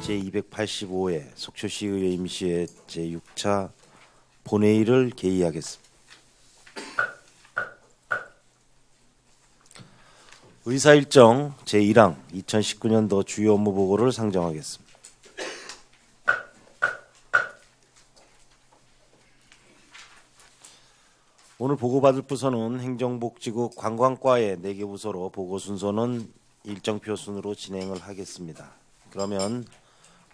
제285회 속초시의회 임시회 제6차 본회의를 개의하겠습니다. 의사일정 제1항 2019년도 주요 업무 보고를 상정하겠습니다. 오늘 보고받을 부서는 행정복지국 관광과의 4개 부서로 보고 순서는 일정표 순으로 진행을 하겠습니다. 그러면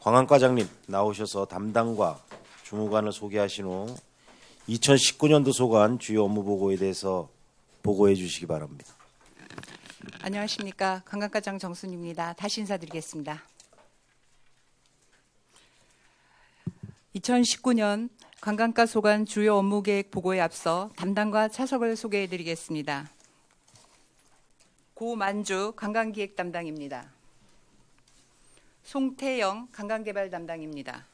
관광과장님 나오셔서 담당과 주무관을 소개하신 후 2019년도 소관 주요 업무 보고에 대해서 보고해 주시기 바랍니다. 안녕하십니까. 관광과장 정순입니다. 다시 인사드리겠습니다. 2019년 관광과 소관 주요 업무 계획 보고에 앞서 담당과 차석을 소개해 드리겠습니다. 고만주 관광기획 담당입니다. 송태영 관광개발 담당입니다.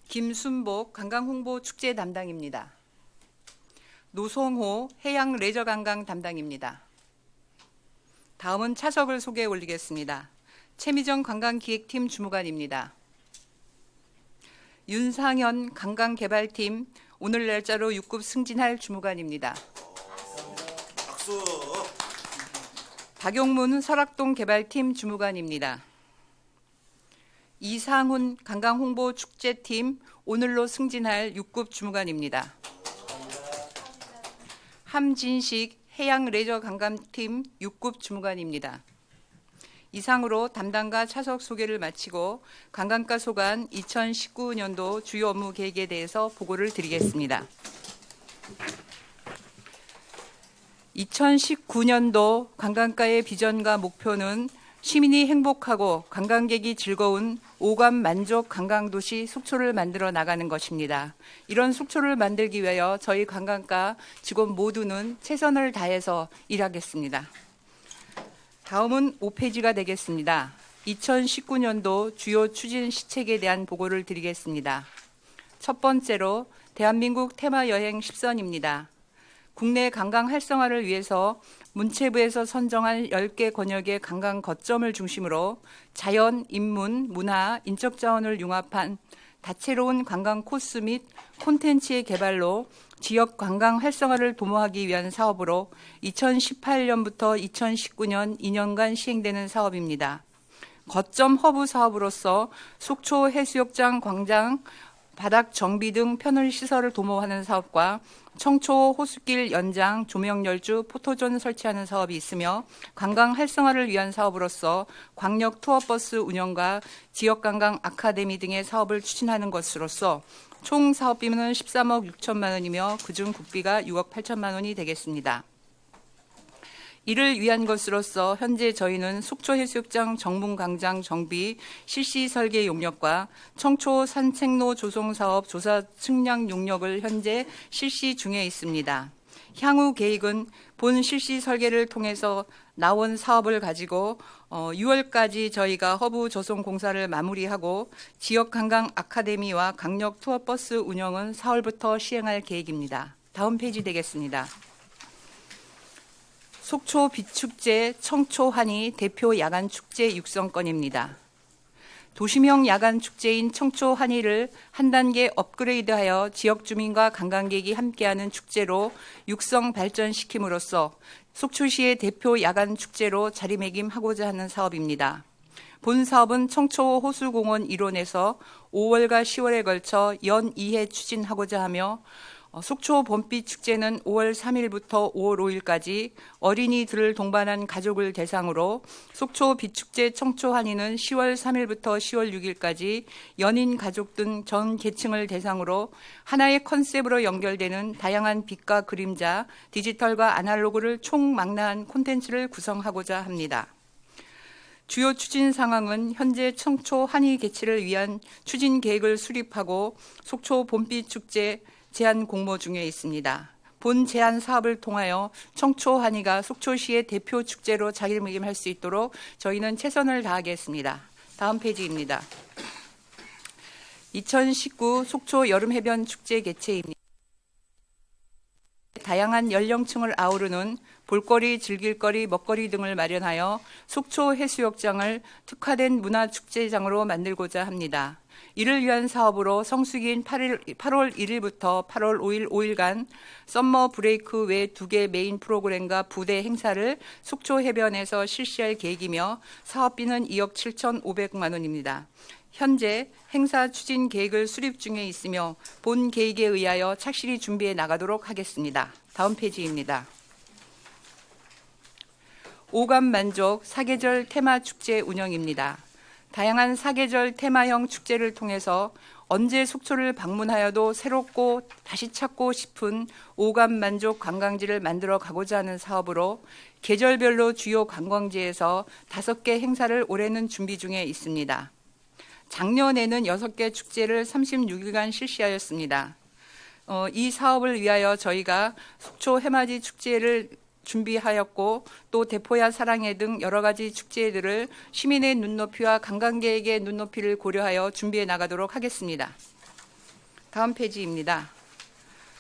김순복 관광홍보 축제 담당입니다. 노성호 해양레저관광 담당입니다. 다음은 차석을 소개해 올리겠습니다. 최미정 관광기획팀 주무관입니다. 윤상현 관광개발팀 오늘 날짜로 6급 승진할 주무관입니다. 박수. 박용문 설악동 개발팀 주무관입니다. 이상훈 관광홍보 축제팀 오늘로 승진할 6급 주무관입니다. 함진식 해양레저관광팀 6급 주무관입니다. 이상으로 담당과 차석 소개를 마치고 관광과 소관 2019년도 주요 업무 계획에 대해서 보고를 드리겠습니다. 2019년도 관광과의 비전과 목표는 시민이 행복하고 관광객이 즐거운 오감 만족 관광도시 속초를 만들어 나가는 것입니다. 이런 속초를 만들기 위하여 저희 관광과 직원 모두는 최선을 다해서 일하겠습니다. 다음은 5페이지가 되겠습니다. 2019년도 주요 추진 시책에 대한 보고를 드리겠습니다. 첫 번째로 대한민국 테마 여행 10선입니다. 국내 관광 활성화를 위해서 문체부에서 선정한 10개 권역의 관광 거점을 중심으로 자연, 인문, 문화, 인적 자원을 융합한 다채로운 관광 코스 및 콘텐츠의 개발로 지역 관광 활성화를 도모하기 위한 사업으로 2018년부터 2019년 2년간 시행되는 사업입니다. 거점 허브 사업으로서 속초 해수욕장, 광장, 바닥 정비 등 편의 시설을 도모하는 사업과 청초 호수길 연장, 조명열주, 포토존 설치하는 사업이 있으며 관광 활성화를 위한 사업으로서 광역 투어버스 운영과 지역관광 아카데미 등의 사업을 추진하는 것으로서 총 사업비는 13억 6천만 원이며 그중 국비가 6억 8천만 원이 되겠습니다. 이를 위한 것으로서 현재 저희는 속초해수욕장 정문광장 정비 실시 설계 용역과 청초 산책로 조성 사업 조사 측량 용역을 현재 실시 중에 있습니다. 향후 계획은 본 실시 설계를 통해서 나온 사업을 가지고 6월까지 저희가 허브 조성 공사를 마무리하고 지역 관광 아카데미와 강력 투어버스 운영은 4월부터 시행할 계획입니다. 다음 페이지 되겠습니다. 속초 빛축제 청초한이 대표 야간축제 육성권입니다. 도시명 야간축제인 청초한이를 한 단계 업그레이드하여 지역 주민과 관광객이 함께하는 축제로 육성 발전시킴으로써 속초시의 대표 야간축제로 자리매김하고자 하는 사업입니다. 본 사업은 청초 호수공원 일원에서 5월과 10월에 걸쳐 연 2회 추진하고자 하며 속초 봄빛 축제는 5월 3일부터 5월 5일까지 어린이들을 동반한 가족을 대상으로 속초 빛축제 청초한이는 10월 3일부터 10월 6일까지 연인 가족 등 전 계층을 대상으로 하나의 컨셉으로 연결되는 다양한 빛과 그림자, 디지털과 아날로그를 총망라한 콘텐츠를 구성하고자 합니다. 주요 추진 상황은 현재 청초 한이 개최를 위한 추진 계획을 수립하고 속초 봄빛 축제 제안 공모 중에 있습니다. 본 제안 사업을 통하여 청초 한이가 속초시의 대표 축제로 자리매김할 수 있도록 저희는 최선을 다하겠습니다. 다음 페이지입니다. 2019 속초 여름해변 축제 개최입니다. 다양한 연령층을 아우르는 볼거리, 즐길거리, 먹거리 등을 마련하여 속초 해수욕장을 특화된 문화축제장으로 만들고자 합니다. 이를 위한 사업으로 성수기인 8월 1일부터 8월 5일 5일간 썸머 브레이크 외 2개 메인 프로그램과 부대 행사를 속초 해변에서 실시할 계획이며 사업비는 2억 7,500만 원입니다. 현재 행사 추진 계획을 수립 중에 있으며 본 계획에 의하여 착실히 준비해 나가도록 하겠습니다. 다음 페이지입니다. 오감만족 사계절 테마축제 운영입니다. 다양한 사계절 테마형 축제를 통해서 언제 속초를 방문하여도 새롭고 다시 찾고 싶은 오감만족 관광지를 만들어 가고자 하는 사업으로 계절별로 주요 관광지에서 5개 행사를 올해는 준비 중에 있습니다. 작년에는 6개 축제를 36일간 실시하였습니다. 이 사업을 위하여 저희가 속초 해맞이 축제를 준비하였고 또 대포야 사랑해 등 여러 가지 축제들을 시민의 눈높이와 관광객의 눈높이를 고려하여 준비해 나가도록 하겠습니다. 다음 페이지입니다.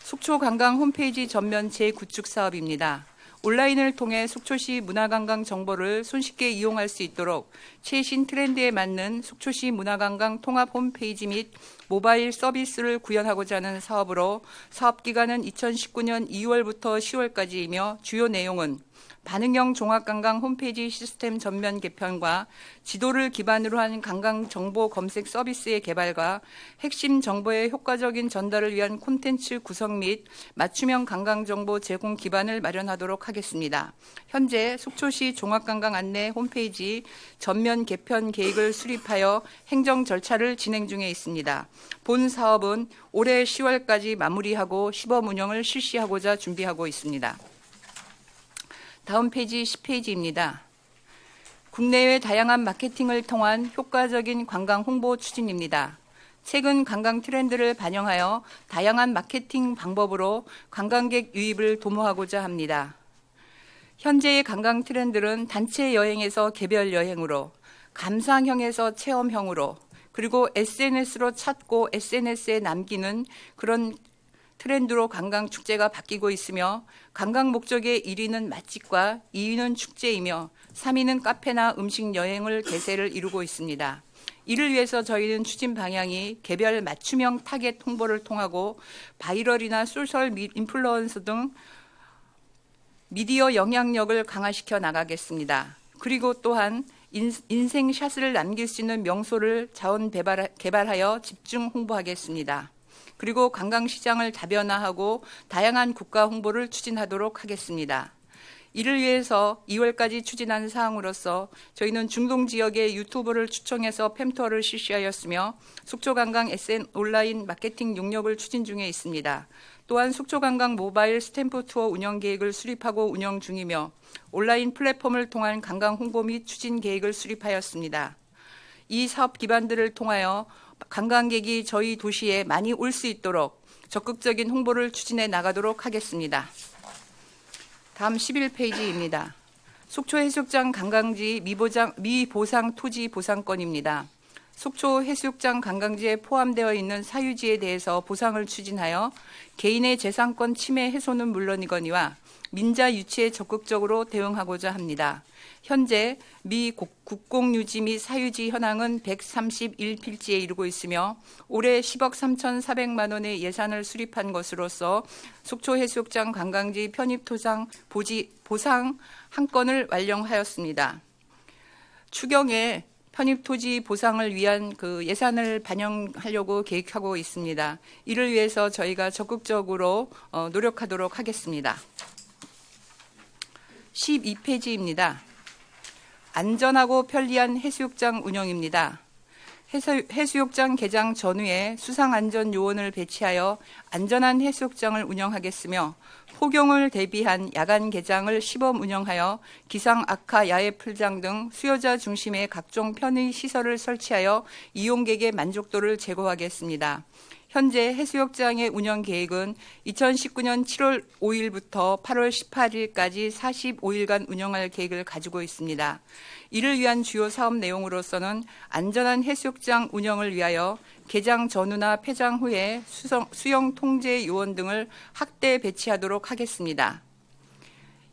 속초 관광 홈페이지 전면 재구축 사업입니다. 온라인을 통해 속초시 문화관광 정보를 손쉽게 이용할 수 있도록 최신 트렌드에 맞는 속초시 문화관광 통합 홈페이지 및 모바일 서비스를 구현하고자 하는 사업으로 사업기간은 2019년 2월부터 10월까지이며 주요 내용은 반응형 종합관광 홈페이지 시스템 전면 개편과 지도를 기반으로 한 관광 정보 검색 서비스의 개발과 핵심 정보의 효과적인 전달을 위한 콘텐츠 구성 및 맞춤형 관광 정보 제공 기반을 마련하도록 하겠습니다. 현재 속초시 종합관광 안내 홈페이지 전면 개편 계획을 수립하여 행정 절차를 진행 중에 있습니다. 본 사업은 올해 10월까지 마무리하고 시범 운영을 실시하고자 준비하고 있습니다. 다음 페이지 10페이지입니다. 국내외 다양한 마케팅을 통한 효과적인 관광 홍보 추진입니다. 최근 관광 트렌드를 반영하여 다양한 마케팅 방법으로 관광객 유입을 도모하고자 합니다. 현재의 관광 트렌드는 단체 여행에서 개별 여행으로, 감상형에서 체험형으로, 그리고 SNS로 찾고 SNS에 남기는 그런 트렌드로 관광 축제가 바뀌고 있으며 관광 목적의 1위는 맛집과 2위는 축제이며 3위는 카페나 음식 여행을 대세를 이루고 있습니다. 이를 위해서 저희는 추진 방향이 개별 맞춤형 타겟 홍보를 통하고 바이럴이나 소셜 인플루언서 등 미디어 영향력을 강화시켜 나가겠습니다. 그리고 또한 인생샷을 남길 수 있는 명소를 자원 개발하여 집중 홍보하겠습니다. 그리고 관광시장을 다변화하고 다양한 국가 홍보를 추진하도록 하겠습니다. 이를 위해서 2월까지 추진한 사항으로서 저희는 중동 지역의 유튜버를 추천해서 팸투어를 실시하였으며 속초관광 SN 온라인 마케팅 용역을 추진 중에 있습니다. 또한 속초관광 모바일 스탬프 투어 운영 계획을 수립하고 운영 중이며 온라인 플랫폼을 통한 관광 홍보 및 추진 계획을 수립하였습니다. 이 사업 기반들을 통하여 관광객이 저희 도시에 많이 올 수 있도록 적극적인 홍보를 추진해 나가도록 하겠습니다. 다음 11페이지입니다. 속초 해수욕장 관광지 미보상 토지 보상권입니다. 속초 해수욕장 관광지에 포함되어 있는 사유지에 대해서 보상을 추진하여 개인의 재산권 침해 해소는 물론이거니와 민자 유치에 적극적으로 대응하고자 합니다. 현재 미 국공유지 및 사유지 현황은 131필지에 이르고 있으며 올해 10억 3,400만 원의 예산을 수립한 것으로서 속초 해수욕장 관광지 편입 토상 보상 한 건을 완료하였습니다. 추경에 편입 토지 보상을 위한 그 예산을 반영하려고 계획하고 있습니다. 이를 위해서 저희가 적극적으로 노력하도록 하겠습니다. 12페이지입니다. 안전하고 편리한 해수욕장 운영입니다. 해수욕장 개장 전후에 수상안전요원을 배치하여 안전한 해수욕장을 운영하겠으며 폭염을 대비한 야간 개장을 시범 운영하여 기상 악화 야외 풀장 등 수요자 중심의 각종 편의 시설을 설치하여 이용객의 만족도를 제고하겠습니다. 현재 해수욕장의 운영 계획은 2019년 7월 5일부터 8월 18일까지 45일간 운영할 계획을 가지고 있습니다. 이를 위한 주요 사업 내용으로서는 안전한 해수욕장 운영을 위하여 개장 전후나 폐장 후에 수영 통제 요원 등을 확대 배치하도록 하겠습니다.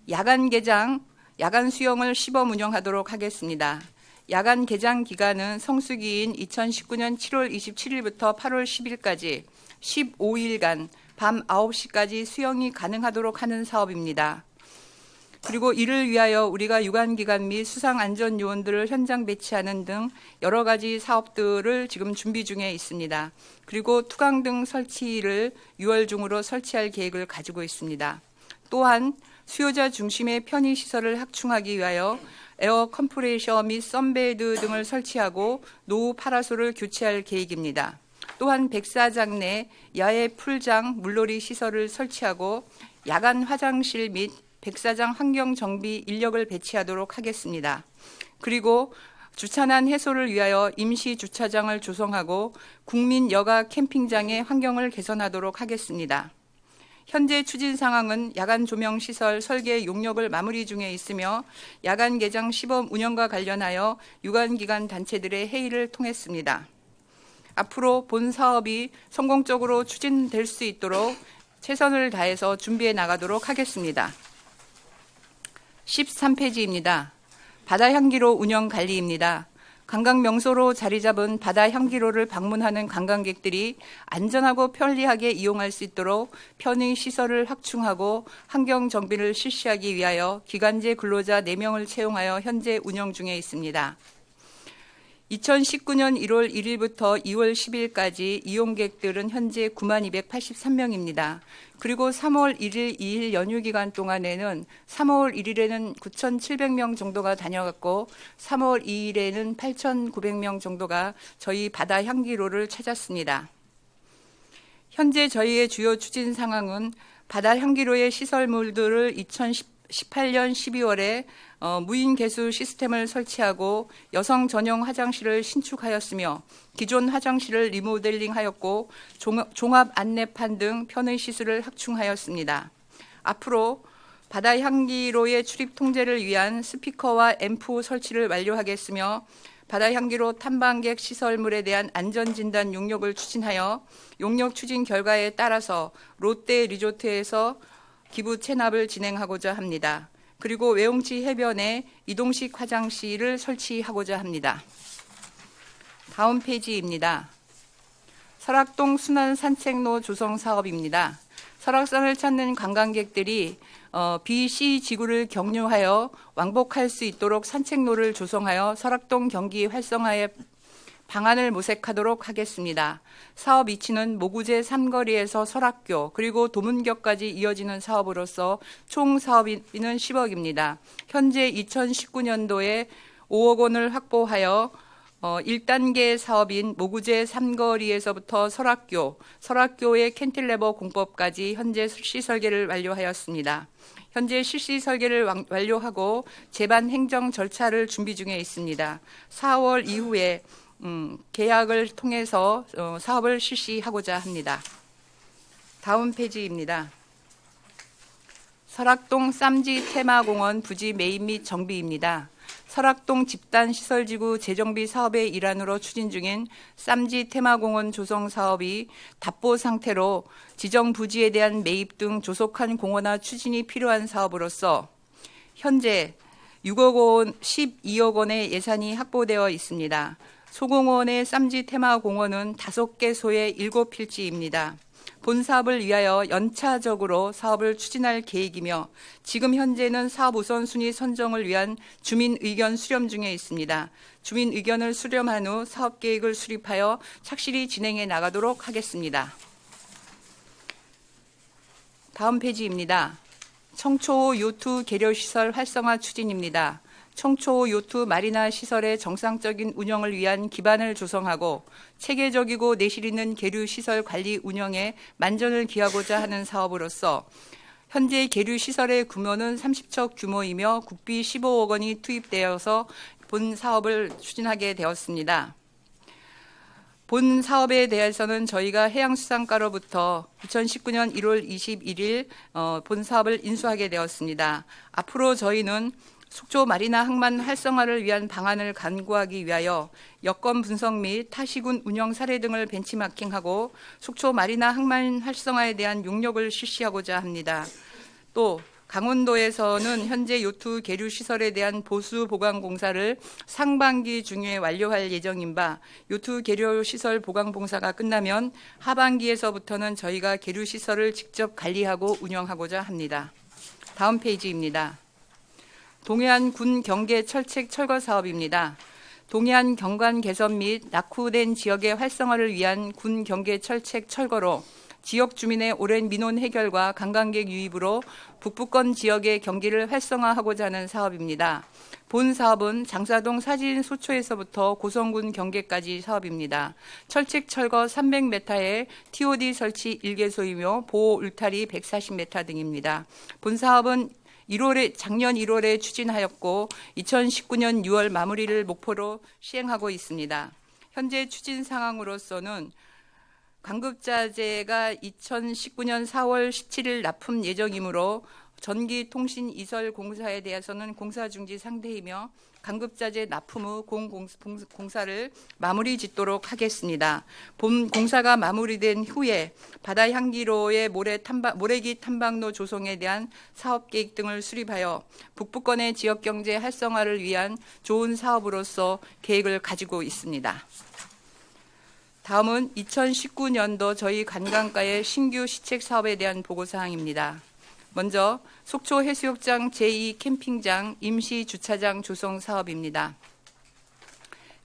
야간 개장, 야간 수영을 시범 운영하도록 하겠습니다. 야간 개장 기간은 성수기인 2019년 7월 27일부터 8월 10일까지 15일간 밤 9시까지 수영이 가능하도록 하는 사업입니다. 그리고 이를 위하여 우리가 유관기관 및 수상안전요원들을 현장 배치하는 등 여러 가지 사업들을 지금 준비 중에 있습니다. 그리고 투광등 설치를 6월 중으로 설치할 계획을 가지고 있습니다. 또한 수요자 중심의 편의시설을 확충하기 위하여 에어 컴프레셔 및 선베드 등을 설치하고 노후 파라솔을 교체할 계획입니다. 또한 백사장 내 야외 풀장, 물놀이 시설을 설치하고 야간 화장실 및 백사장 환경 정비 인력을 배치하도록 하겠습니다. 그리고 주차난 해소를 위하여 임시 주차장을 조성하고 국민 여가 캠핑장의 환경을 개선하도록 하겠습니다. 현재 추진 상황은 야간 조명 시설 설계 용역을 마무리 중에 있으며 야간 개장 시범 운영과 관련하여 유관기관 단체들의 회의를 통했습니다. 앞으로 본 사업이 성공적으로 추진될 수 있도록 최선을 다해서 준비해 나가도록 하겠습니다. 13페이지입니다. 바다 향기로 운영 관리입니다. 관광 명소로 자리 잡은 바다 향기로를 방문하는 관광객들이 안전하고 편리하게 이용할 수 있도록 편의 시설을 확충하고 환경 정비를 실시하기 위하여 기간제 근로자 4명을 채용하여 현재 운영 중에 있습니다. 2019년 1월 1일부터 2월 10일까지 이용객들은 현재 9283명입니다. 그리고 3월 1일, 2일 연휴 기간 동안에는 3월 1일에는 9700명 정도가 다녀갔고 3월 2일에는 8900명 정도가 저희 바다 향기로를 찾았습니다. 현재 저희의 주요 추진 상황은 바다 향기로의 시설물들을 2018년 12월에 무인 개수 시스템을 설치하고 여성 전용 화장실을 신축하였으며 기존 화장실을 리모델링하였고 종합 안내판 등 편의 시설을 확충하였습니다. 앞으로 바다 향기로의 출입 통제를 위한 스피커와 앰프 설치를 완료하겠으며 바다 향기로 탐방객 시설물에 대한 안전진단 용역을 추진하여 용역 추진 결과에 따라서 롯데 리조트에서 기부 체납을 진행하고자 합니다. 그리고 외용치 해변에 이동식 화장실을 설치하고자 합니다. 다음 페이지입니다. 설악동 순환 산책로 조성 사업입니다. 설악산을 찾는 관광객들이 BC 지구를 경유하여 왕복할 수 있도록 산책로를 조성하여 설악동 경기 활성화에 방안을 모색하도록 하겠습니다. 사업 위치는 모구제 삼거리에서 설악교 그리고 도문교까지 이어지는 사업으로서 총 사업비는 10억입니다. 현재 2019년도에 5억 원을 확보하여 1단계 사업인 모구제 삼거리에서부터 설악교의 캔틸레버 공법까지 현재 실시 설계를 완료하였습니다. 현재 실시 설계를 완료하고 제반 행정 절차를 준비 중에 있습니다. 4월 이후에 계약을 통해서 사업을 실시하고자 합니다. 다음 페이지입니다. 설악동 쌈지 테마공원 부지 매입 및 정비입니다. 설악동 집단시설지구 재정비 사업의 일환으로 추진 중인 쌈지 테마공원 조성 사업이 답보 상태로 지정 부지에 대한 매입 등 조속한 공원화 추진이 필요한 사업으로서 현재 12억 원의 예산이 확보되어 있습니다. 소공원의 쌈지 테마공원은 5개소의 7필지입니다. 본 사업을 위하여 연차적으로 사업을 추진할 계획이며 지금 현재는 사업 우선순위 선정을 위한 주민 의견 수렴 중에 있습니다. 주민 의견을 수렴한 후 사업 계획을 수립하여 착실히 진행해 나가도록 하겠습니다. 다음 페이지입니다. 청초호 요트 계려시설 활성화 추진입니다. 청초호 요트 마리나 시설의 정상적인 운영을 위한 기반을 조성하고 체계적이고 내실 있는 계류 시설 관리 운영에 만전을 기하고자 하는 사업으로서 현재 계류 시설의 규모는 30척 규모이며 국비 15억 원이 투입되어서 본 사업을 추진하게 되었습니다. 본 사업에 대해서는 저희가 해양수산과로부터 2019년 1월 21일 본 사업을 인수하게 되었습니다. 앞으로 저희는 속초 마리나 항만 활성화를 위한 방안을 간구하기 위하여 여건 분석 및 타시군 운영 사례 등을 벤치마킹하고 속초 마리나 항만 활성화에 대한 용역을 실시하고자 합니다. 또 강원도에서는 현재 요트 계류 시설에 대한 보수 보강 공사를 상반기 중에 완료할 예정인 바 요트 계류 시설 보강 공사가 끝나면 하반기에서부터는 저희가 계류 시설을 직접 관리하고 운영하고자 합니다. 다음 페이지입니다. 동해안 군 경계 철책 철거 사업입니다. 동해안 경관 개선 및 낙후된 지역의 활성화를 위한 군 경계 철책 철거로 지역 주민의 오랜 민원 해결과 관광객 유입으로 북부권 지역의 경기를 활성화하고자 하는 사업입니다. 본 사업은 장사동 사진 소초에서부터 고성군 경계까지 사업입니다. 철책 철거 300m에 TOD 설치 1개소이며 보호 울타리 140m 등입니다. 본 사업은 작년 1월에 추진하였고 2019년 6월 마무리를 목표로 시행하고 있습니다. 현재 추진 상황으로서는 관급자재가 2019년 4월 17일 납품 예정이므로 전기통신 이설 공사에 대해서는 공사 중지 상태이며 관급자재 납품 후 공사를 마무리 짓도록 하겠습니다. 본 공사가 마무리된 후에 바다 향기로의 모래기 탐방로 조성에 대한 사업 계획 등을 수립하여 북부권의 지역 경제 활성화를 위한 좋은 사업으로서 계획을 가지고 있습니다. 다음은 2019년도 저희 관광가의 신규 시책 사업에 대한 보고사항입니다. 먼저 속초 해수욕장 제2 캠핑장 임시 주차장 조성 사업입니다.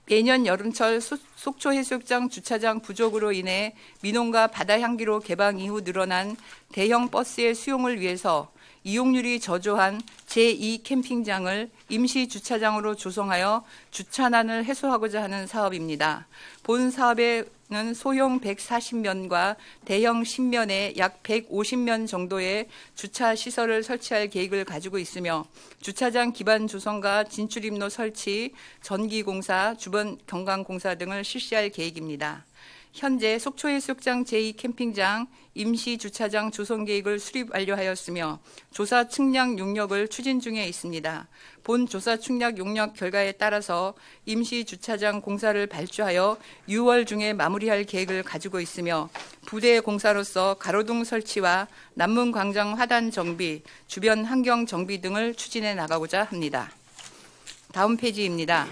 매년 여름철 속초 해수욕장 주차장 부족으로 인해 민원과 바다 향기로 개방 이후 늘어난 대형 버스의 수용을 위해서 이용률이 저조한 제2 캠핑장을 임시 주차장으로 조성하여 주차난을 해소하고자 하는 사업입니다. 본 사업에는 소형 140면과 대형 10면에 약 150면 정도의 주차 시설을 설치할 계획을 가지고 있으며 주차장 기반 조성과 진출입로 설치, 전기공사, 주변 경관공사 등을 실시할 계획입니다. 현재 속초해수욕장 제2캠핑장 임시주차장 조성 계획을 수립 완료하였으며 조사 측량 용역을 추진 중에 있습니다. 본 조사 측량 용역 결과에 따라서 임시주차장 공사를 발주하여 6월 중에 마무리할 계획을 가지고 있으며 부대 공사로서 가로등 설치와 남문광장 화단 정비, 주변 환경 정비 등을 추진해 나가고자 합니다. 다음 페이지입니다.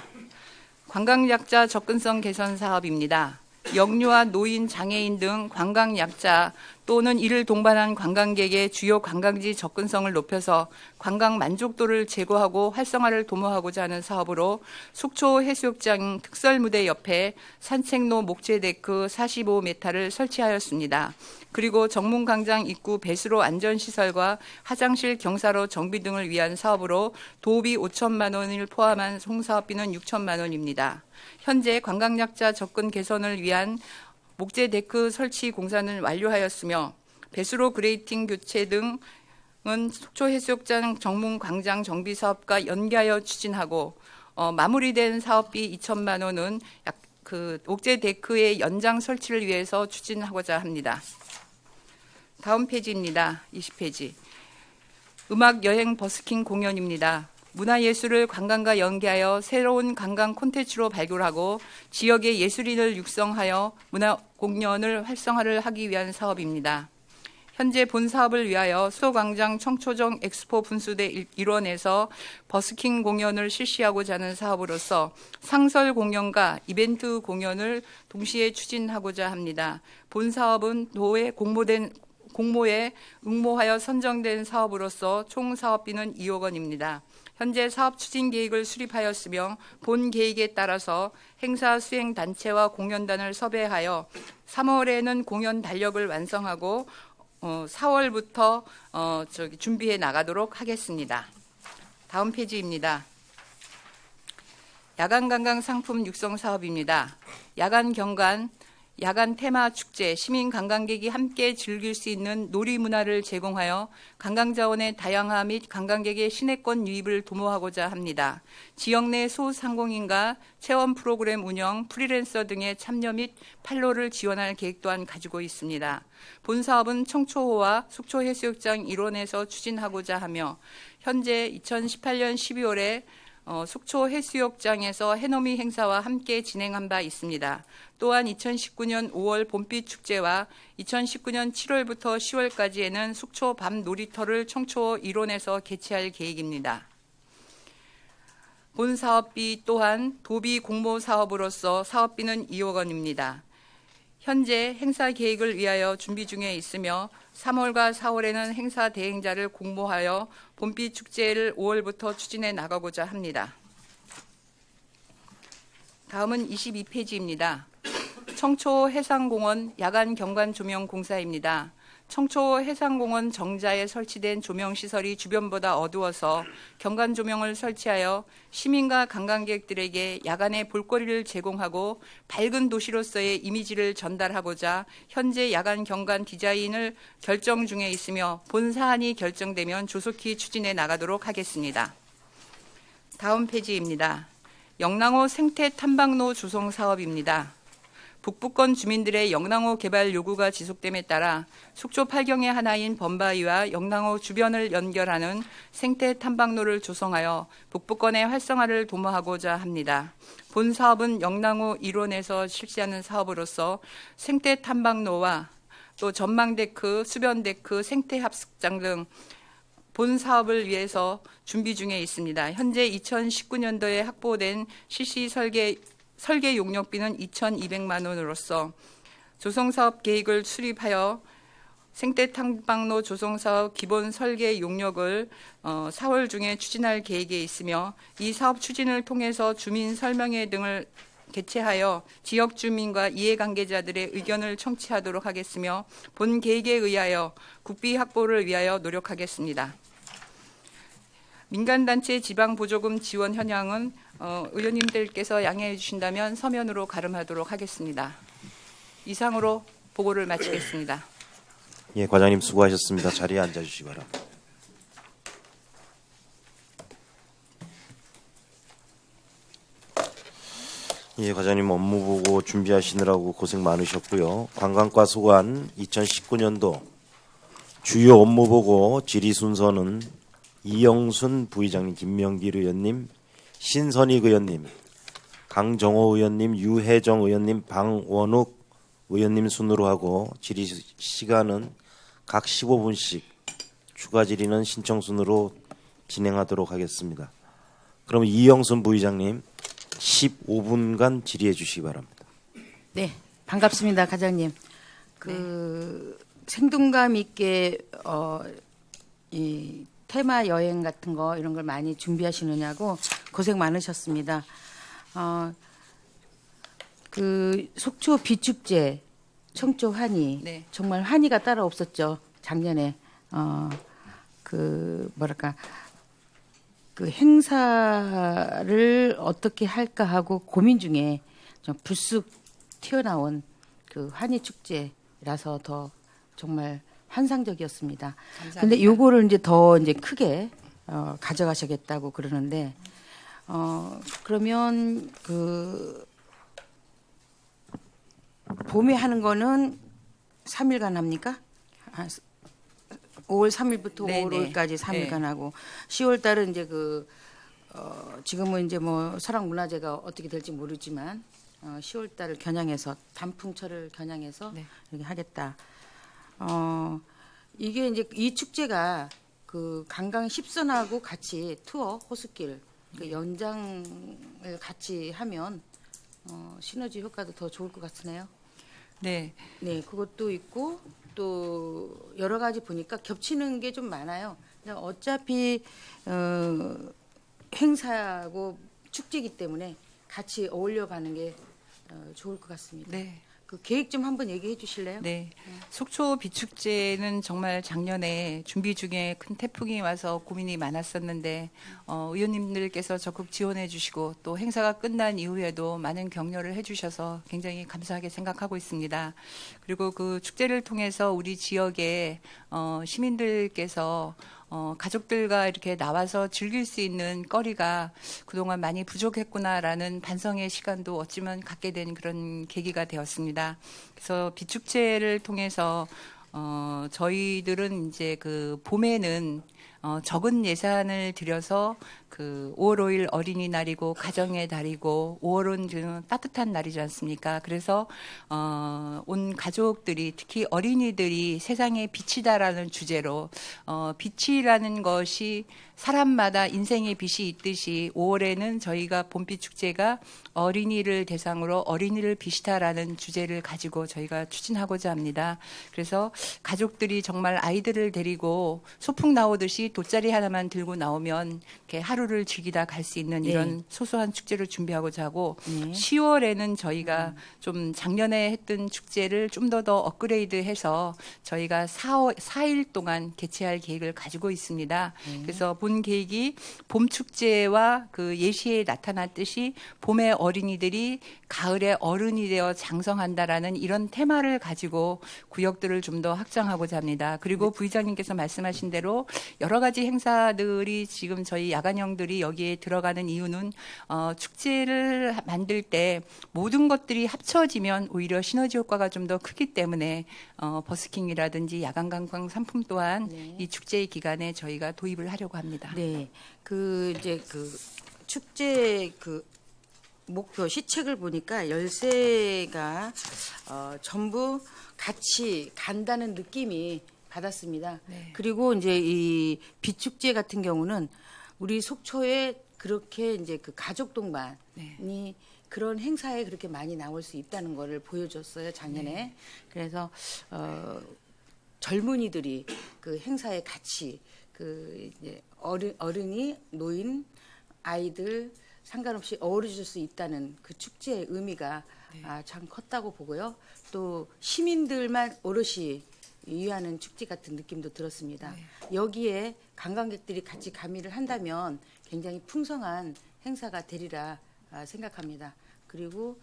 관광약자 접근성 개선 사업입니다. 영유아, 노인, 장애인 등 관광약자 또는 이를 동반한 관광객의 주요 관광지 접근성을 높여서 관광 만족도를 제고하고 활성화를 도모하고자 하는 사업으로 속초 해수욕장 특설무대 옆에 산책로 목재데크 45m를 설치하였습니다. 그리고 정문광장 입구 배수로 안전시설과 화장실 경사로 정비 등을 위한 사업으로 도비 5천만 원을 포함한 총사업비는 6천만 원입니다. 현재 관광약자 접근 개선을 위한 목재 데크 설치 공사는 완료하였으며 배수로 그레이팅 교체 등은 속초 해수욕장 정문 광장 정비 사업과 연계하여 추진하고 마무리된 사업비 2천만 원은 목재 데크의 연장 설치를 위해서 추진하고자 합니다. 다음 페이지입니다. 20페이지. 음악 여행 버스킹 공연입니다. 문화예술을 관광과 연계하여 새로운 관광 콘텐츠로 발굴하고 지역의 예술인을 육성하여 문화 공연을 활성화를 하기 위한 사업입니다. 현재 본 사업을 위하여 수도광장 청초정 엑스포 분수대 일원에서 버스킹 공연을 실시하고자 하는 사업으로서 상설 공연과 이벤트 공연을 동시에 추진하고자 합니다. 본 사업은 도에 공모에 응모하여 선정된 사업으로서 총 사업비는 2억 원입니다. 현재 사업 추진 계획을 수립하였으며 본 계획에 따라서 행사 수행 단체와 공연단을 섭외하여 3월에는 공연 달력을 완성하고 4월부터 준비해 나가도록 하겠습니다. 다음 페이지입니다. 야간 관광 상품 육성 사업입니다. 야간 경관 야간 테마 축제, 시민 관광객이 함께 즐길 수 있는 놀이 문화를 제공하여 관광자원의 다양화 및 관광객의 시내권 유입을 도모하고자 합니다. 지역 내 소상공인과 체험 프로그램 운영, 프리랜서 등의 참여 및 판로를 지원할 계획 또한 가지고 있습니다. 본 사업은 청초호와 속초해수욕장 일원에서 추진하고자 하며 현재 2018년 12월에 속초 해수욕장에서 해넘이 행사와 함께 진행한 바 있습니다. 또한 2019년 5월 봄빛 축제와 2019년 7월부터 10월까지에는 속초 밤 놀이터를 청초 일원에서 개최할 계획입니다. 본 사업비 또한 도비 공모 사업으로서 사업비는 2억 원입니다. 현재 행사 계획을 위하여 준비 중에 있으며 3월과 4월에는 행사 대행자를 공모하여 봄빛 축제를 5월부터 추진해 나가고자 합니다. 다음은 22페이지입니다. 청초 해상공원 야간 경관 조명 공사입니다. 청초 해상공원 정자에 설치된 조명시설이 주변보다 어두워서 경관 조명을 설치하여 시민과 관광객들에게 야간에 볼거리를 제공하고 밝은 도시로서의 이미지를 전달하고자 현재 야간 경관 디자인을 결정 중에 있으며 본 사안이 결정되면 조속히 추진해 나가도록 하겠습니다. 다음 페이지입니다. 영랑호 생태 탐방로 조성 사업입니다. 북부권 주민들의 영랑호 개발 요구가 지속됨에 따라 속초 8경의 하나인 범바위와 영랑호 주변을 연결하는 생태 탐방로를 조성하여 북부권의 활성화를 도모하고자 합니다. 본 사업은 영랑호 일원에서 실시하는 사업으로서 생태 탐방로와 또 전망데크, 수변데크, 생태 합숙장 등 본 사업을 위해서 준비 중에 있습니다. 현재 2019년도에 확보된 실시 설계 용역비는 2,200만 원으로서 조성사업 계획을 수립하여 생태탐방로 조성사업 기본 설계 용역을 4월 중에 추진할 계획에 있으며 이 사업 추진을 통해서 주민 설명회 등을 개최하여 지역 주민과 이해관계자들의 의견을 청취하도록 하겠으며 본 계획에 의하여 국비 확보를 위하여 노력하겠습니다. 민간단체 지방보조금 지원 현황은 의원님들께서 양해해 주신다면 서면으로 가름하도록 하겠습니다. 이상으로 보고를 마치겠습니다. 예, 과장님 수고하셨습니다. 자리에 앉아주시기 바랍니다. 예, 과장님 업무 보고 준비하시느라고 고생 많으셨고요. 관광과 소관 2019년도 주요 업무 보고 질의 순서는 이영순 부의장님, 김명길 의원님, 신선익 의원님, 강정호 의원님, 유혜정 의원님, 방원욱 의원님 순으로 하고 질의 시간은 각 15분씩, 추가 질의는 신청 순으로 진행하도록 하겠습니다. 그럼 이영순 부의장님 15분간 질의해 주시기 바랍니다. 네, 반갑습니다, 과장님. 생동감 있게 이 테마 여행 같은 거 이런 걸 많이 준비하시느냐고 고생 많으셨습니다. 속초 비축제, 청초 환희, 네. 정말 환희가 따로 없었죠. 작년에 행사를 어떻게 할까 하고 고민 중에 좀 불쑥 튀어나온 환희 축제라서 더 정말 환상적이었습니다. 감사합니다. 근데 요거를 이제 더 크게 가져가시겠다고 그러는데 그러면 봄에 하는 거는 3일간 합니까? 5월 3일부터 네네. 5월 5일까지 3일간 하고 10월 달은 이제 지금은 이제 뭐 설악문화제가 어떻게 될지 모르지만 10월 달을 겨냥해서 단풍철을 겨냥해서 네. 이렇게 하겠다. 이게 이제 이 축제가 관광 10선하고 같이 투어 호수길 연장을 같이 하면 시너지 효과도 더 좋을 것 같으네요. 네. 네, 그것도 있고 또 여러 가지 보니까 겹치는 게 좀 많아요. 그냥 어차피 행사하고 축제이기 때문에 같이 어울려 가는 게 좋을 것 같습니다. 네. 그 계획 좀 한번 얘기해 주실래요? 네. 속초 비축제는 정말 작년에 준비 중에 큰 태풍이 와서 고민이 많았었는데 의원님들께서 적극 지원해 주시고 또 행사가 끝난 이후에도 많은 격려를 해 주셔서 굉장히 감사하게 생각하고 있습니다. 그리고 그 축제를 통해서 우리 지역의 시민들께서 가족들과 이렇게 나와서 즐길 수 있는 거리가 그동안 많이 부족했구나라는 반성의 시간도 어찌면 갖게 된 그런 계기가 되었습니다. 그래서 비축제를 통해서 저희들은 이제 그 봄에는 적은 예산을 들여서 그 5월 5일 어린이날이고 가정의 달이고 5월은 좀 따뜻한 날이지 않습니까? 그래서 온 가족들이 특히 어린이들이 세상의 빛이다라는 주제로 빛이라는 것이 사람마다 인생의 빛이 있듯이 5월에는 저희가 봄빛 축제가 어린이를 대상으로 어린이를 빛이다라는 주제를 가지고 저희가 추진하고자 합니다. 그래서 가족들이 정말 아이들을 데리고 소풍 나오듯이 돗자리 하나만 들고 나오면 이렇게 하루를 즐기다 갈 수 있는 이런 소소한 축제를 준비하고자 하고 10월에는 저희가 좀 작년에 했던 축제를 좀 더 업그레이드해서 저희가 4일 동안 개최할 계획을 가지고 있습니다. 그래서 본 계획이 봄 축제와 그 예시에 나타났듯이 봄에 어린이들이 가을에 어른이 되어 장성한다라는 이런 테마를 가지고 구역들을 좀 더 확장하고자 합니다. 그리고 부의장님께서 말씀하신 대로 여러 가지 행사들이 지금 저희 야간형들이 여기에 들어가는 이유는 축제를 만들 때 모든 것들이 합쳐지면 오히려 시너지 효과가 좀 더 크기 때문에 버스킹이라든지 야간 관광 상품 또한 이 축제의 기간에 저희가 도입을 하려고 합니다. 네. 그 이제 그 축제 그 목표 시책을 보니까 13가 전부 같이 간다는 느낌이 받았습니다. 네. 그리고 이제 이 비축제 같은 경우는 우리 속초에 그렇게 이제 그 가족 동반이 그런 행사에 그렇게 많이 나올 수 있다는 거를 보여줬어요, 작년에. 그래서 젊은이들이 그 행사에 같이 그 이제 어른이 노인 아이들 상관없이 어우러질 수 있다는 그 축제의 의미가 참 컸다고 보고요. 또 시민들만 오롯이 위하는 축제 같은 느낌도 들었습니다. 여기에 관광객들이 같이 가미를 한다면 굉장히 풍성한 행사가 되리라 생각합니다. 그리고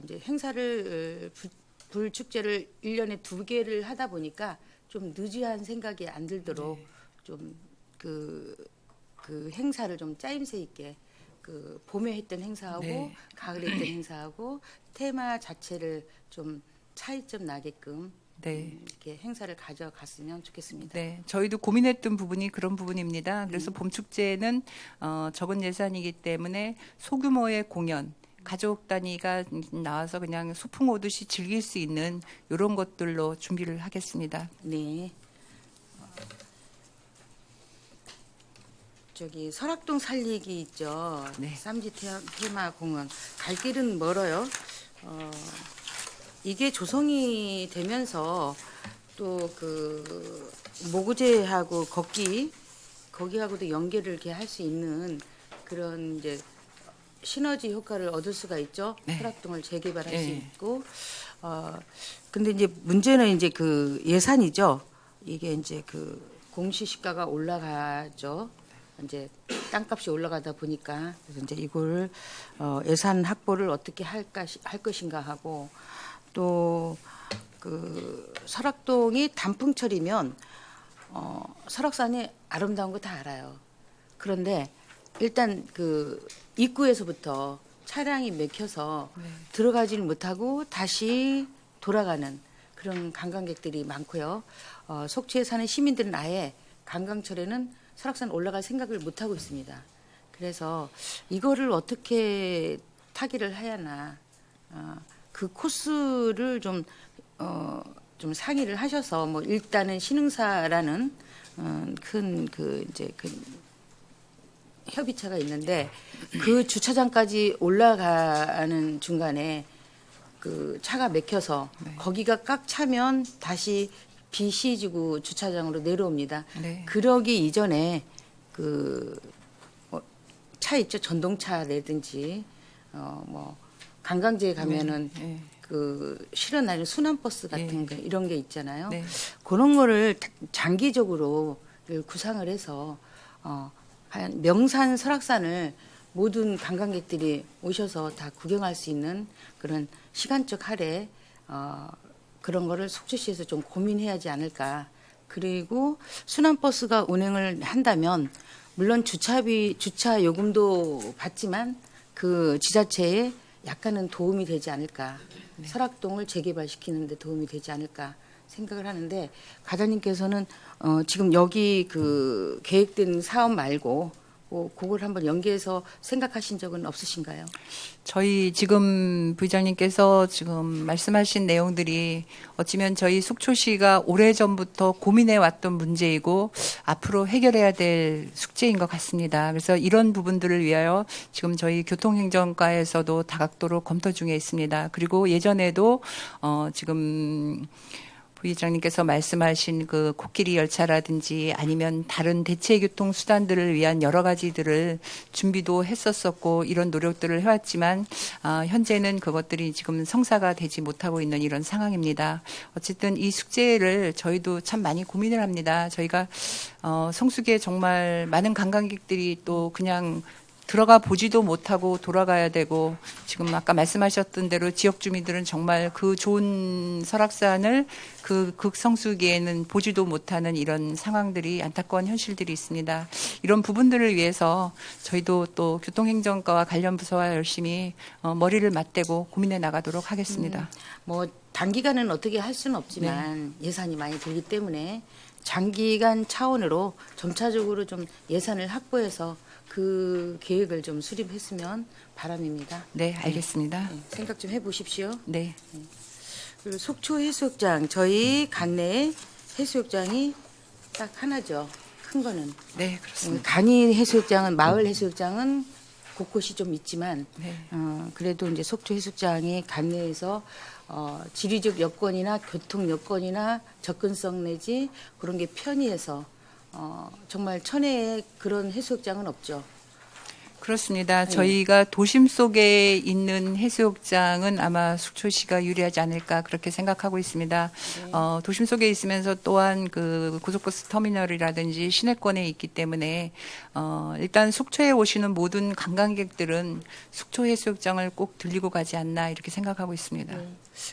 이제 행사를 불축제를 1년에 2개를 하다 보니까 좀 느지한 생각이 안 들도록 좀 그 행사를 좀 짜임새 있게 그 봄에 했던 행사하고 가을에 했던 행사하고 테마 자체를 좀 차이점 나게끔 이렇게 행사를 가져갔으면 좋겠습니다. 네, 저희도 고민했던 부분이 그런 부분입니다. 그래서 봄 축제는 적은 예산이기 때문에 소규모의 공연, 가족 단위가 나와서 그냥 소풍 오듯이 즐길 수 있는 이런 것들로 준비를 하겠습니다. 네. 저기 설악동 살리기 있죠. 네. 쌈지 테마 공원 갈 길은 멀어요. 이게 조성이 되면서 또 그 모구제하고 거기하고도 연계를 이렇게 할 수 있는 그런 이제 시너지 효과를 얻을 수가 있죠. 설악동을 재개발할 수 있고. 근데 이제 문제는 이제 그 예산이죠. 이게 이제 그 공시시가가 올라가죠. 이제 땅값이 올라가다 보니까 그래서 이제 이걸 예산 확보를 어떻게 할 것인가 하고 또 그 설악동이 단풍철이면 설악산이 아름다운 거 다 알아요. 그런데 일단 그 입구에서부터 차량이 막혀서 들어가지는 못하고 다시 돌아가는 그런 관광객들이 많고요. 속초에 사는 시민들은 아예 관광철에는 설악산 올라갈 생각을 못 하고 있습니다. 그래서 이거를 어떻게 타기를 하야나 그 코스를 좀 상의를 하셔서 뭐 일단은 신흥사라는 큰 그 이제 그 협의체가 있는데 그 주차장까지 올라가는 중간에 그 차가 막혀서 거기가 꽉 차면 다시 비시지구 주차장으로 내려옵니다. 그러기 이전에 그 차 있죠, 전동차라든지 뭐 관광지에 가면은 그 실어나는 순환버스 같은 예. 거 이런 게 있잖아요. 네. 그런 거를 장기적으로 구상을 해서 한 명산 설악산을 모든 관광객들이 오셔서 다 구경할 수 있는 그런 시간적 할애 그런 거를 속초시에서 좀 고민해야지 않을까. 그리고 순환버스가 운행을 한다면 물론 주차비, 주차 요금도 받지만 그 지자체에 약간은 도움이 되지 않을까. 설악동을 재개발시키는 데 도움이 되지 않을까 생각을 하는데 과장님께서는 지금 여기 그 계획된 사업 말고 그걸 한번 연계해서 생각하신 적은 없으신가요? 저희 지금 부의장님께서 지금 말씀하신 내용들이 어찌면 저희 속초시가 오래전부터 고민해 왔던 문제이고 앞으로 해결해야 될 숙제인 것 같습니다. 그래서 이런 부분들을 위하여 지금 저희 교통행정과에서도 다각도로 검토 중에 있습니다. 그리고 예전에도 지금 부의장님께서 말씀하신 그 코끼리 열차라든지 아니면 다른 대체 교통 수단들을 위한 여러 가지들을 준비도 했었었고 이런 노력들을 해왔지만 현재는 그것들이 지금 성사가 되지 못하고 있는 이런 상황입니다. 어쨌든 이 숙제를 저희도 참 많이 고민을 합니다. 저희가 성수기에 정말 많은 관광객들이 또 그냥 들어가 보지도 못하고 돌아가야 되고 지금 아까 말씀하셨던 대로 지역 주민들은 정말 그 좋은 설악산을 그 극성수기에는 보지도 못하는 이런 상황들이 안타까운 현실들이 있습니다. 이런 부분들을 위해서 저희도 또 교통행정과와 관련 부서와 열심히 머리를 맞대고 고민해 나가도록 하겠습니다. 뭐 단기간은 어떻게 할 수는 없지만 예산이 많이 들기 때문에 장기간 차원으로 점차적으로 좀 예산을 확보해서 그 계획을 좀 수립했으면 바람입니다. 네, 알겠습니다. 생각 좀 해보십시오. 네. 그리고 속초 해수욕장 저희 관내에 해수욕장이 딱 하나죠. 큰 거는. 네, 그렇습니다. 간이 해수욕장은 마을 해수욕장은 곳곳이 좀 있지만 네. 그래도 이제 속초 해수욕장이 관내에서 지리적 여건이나 교통 여건이나 접근성 내지 그런 게 편의해서 정말 천혜에 그런 해수욕장은 없죠. 그렇습니다. 저희가 도심 속에 있는 해수욕장은 아마 속초시가 유리하지 않을까 그렇게 생각하고 있습니다. 도심 속에 있으면서 또한 그 고속버스 터미널이라든지 시내권에 있기 때문에 일단 속초에 오시는 모든 관광객들은 속초 해수욕장을 꼭 들리고 가지 않나 이렇게 생각하고 있습니다.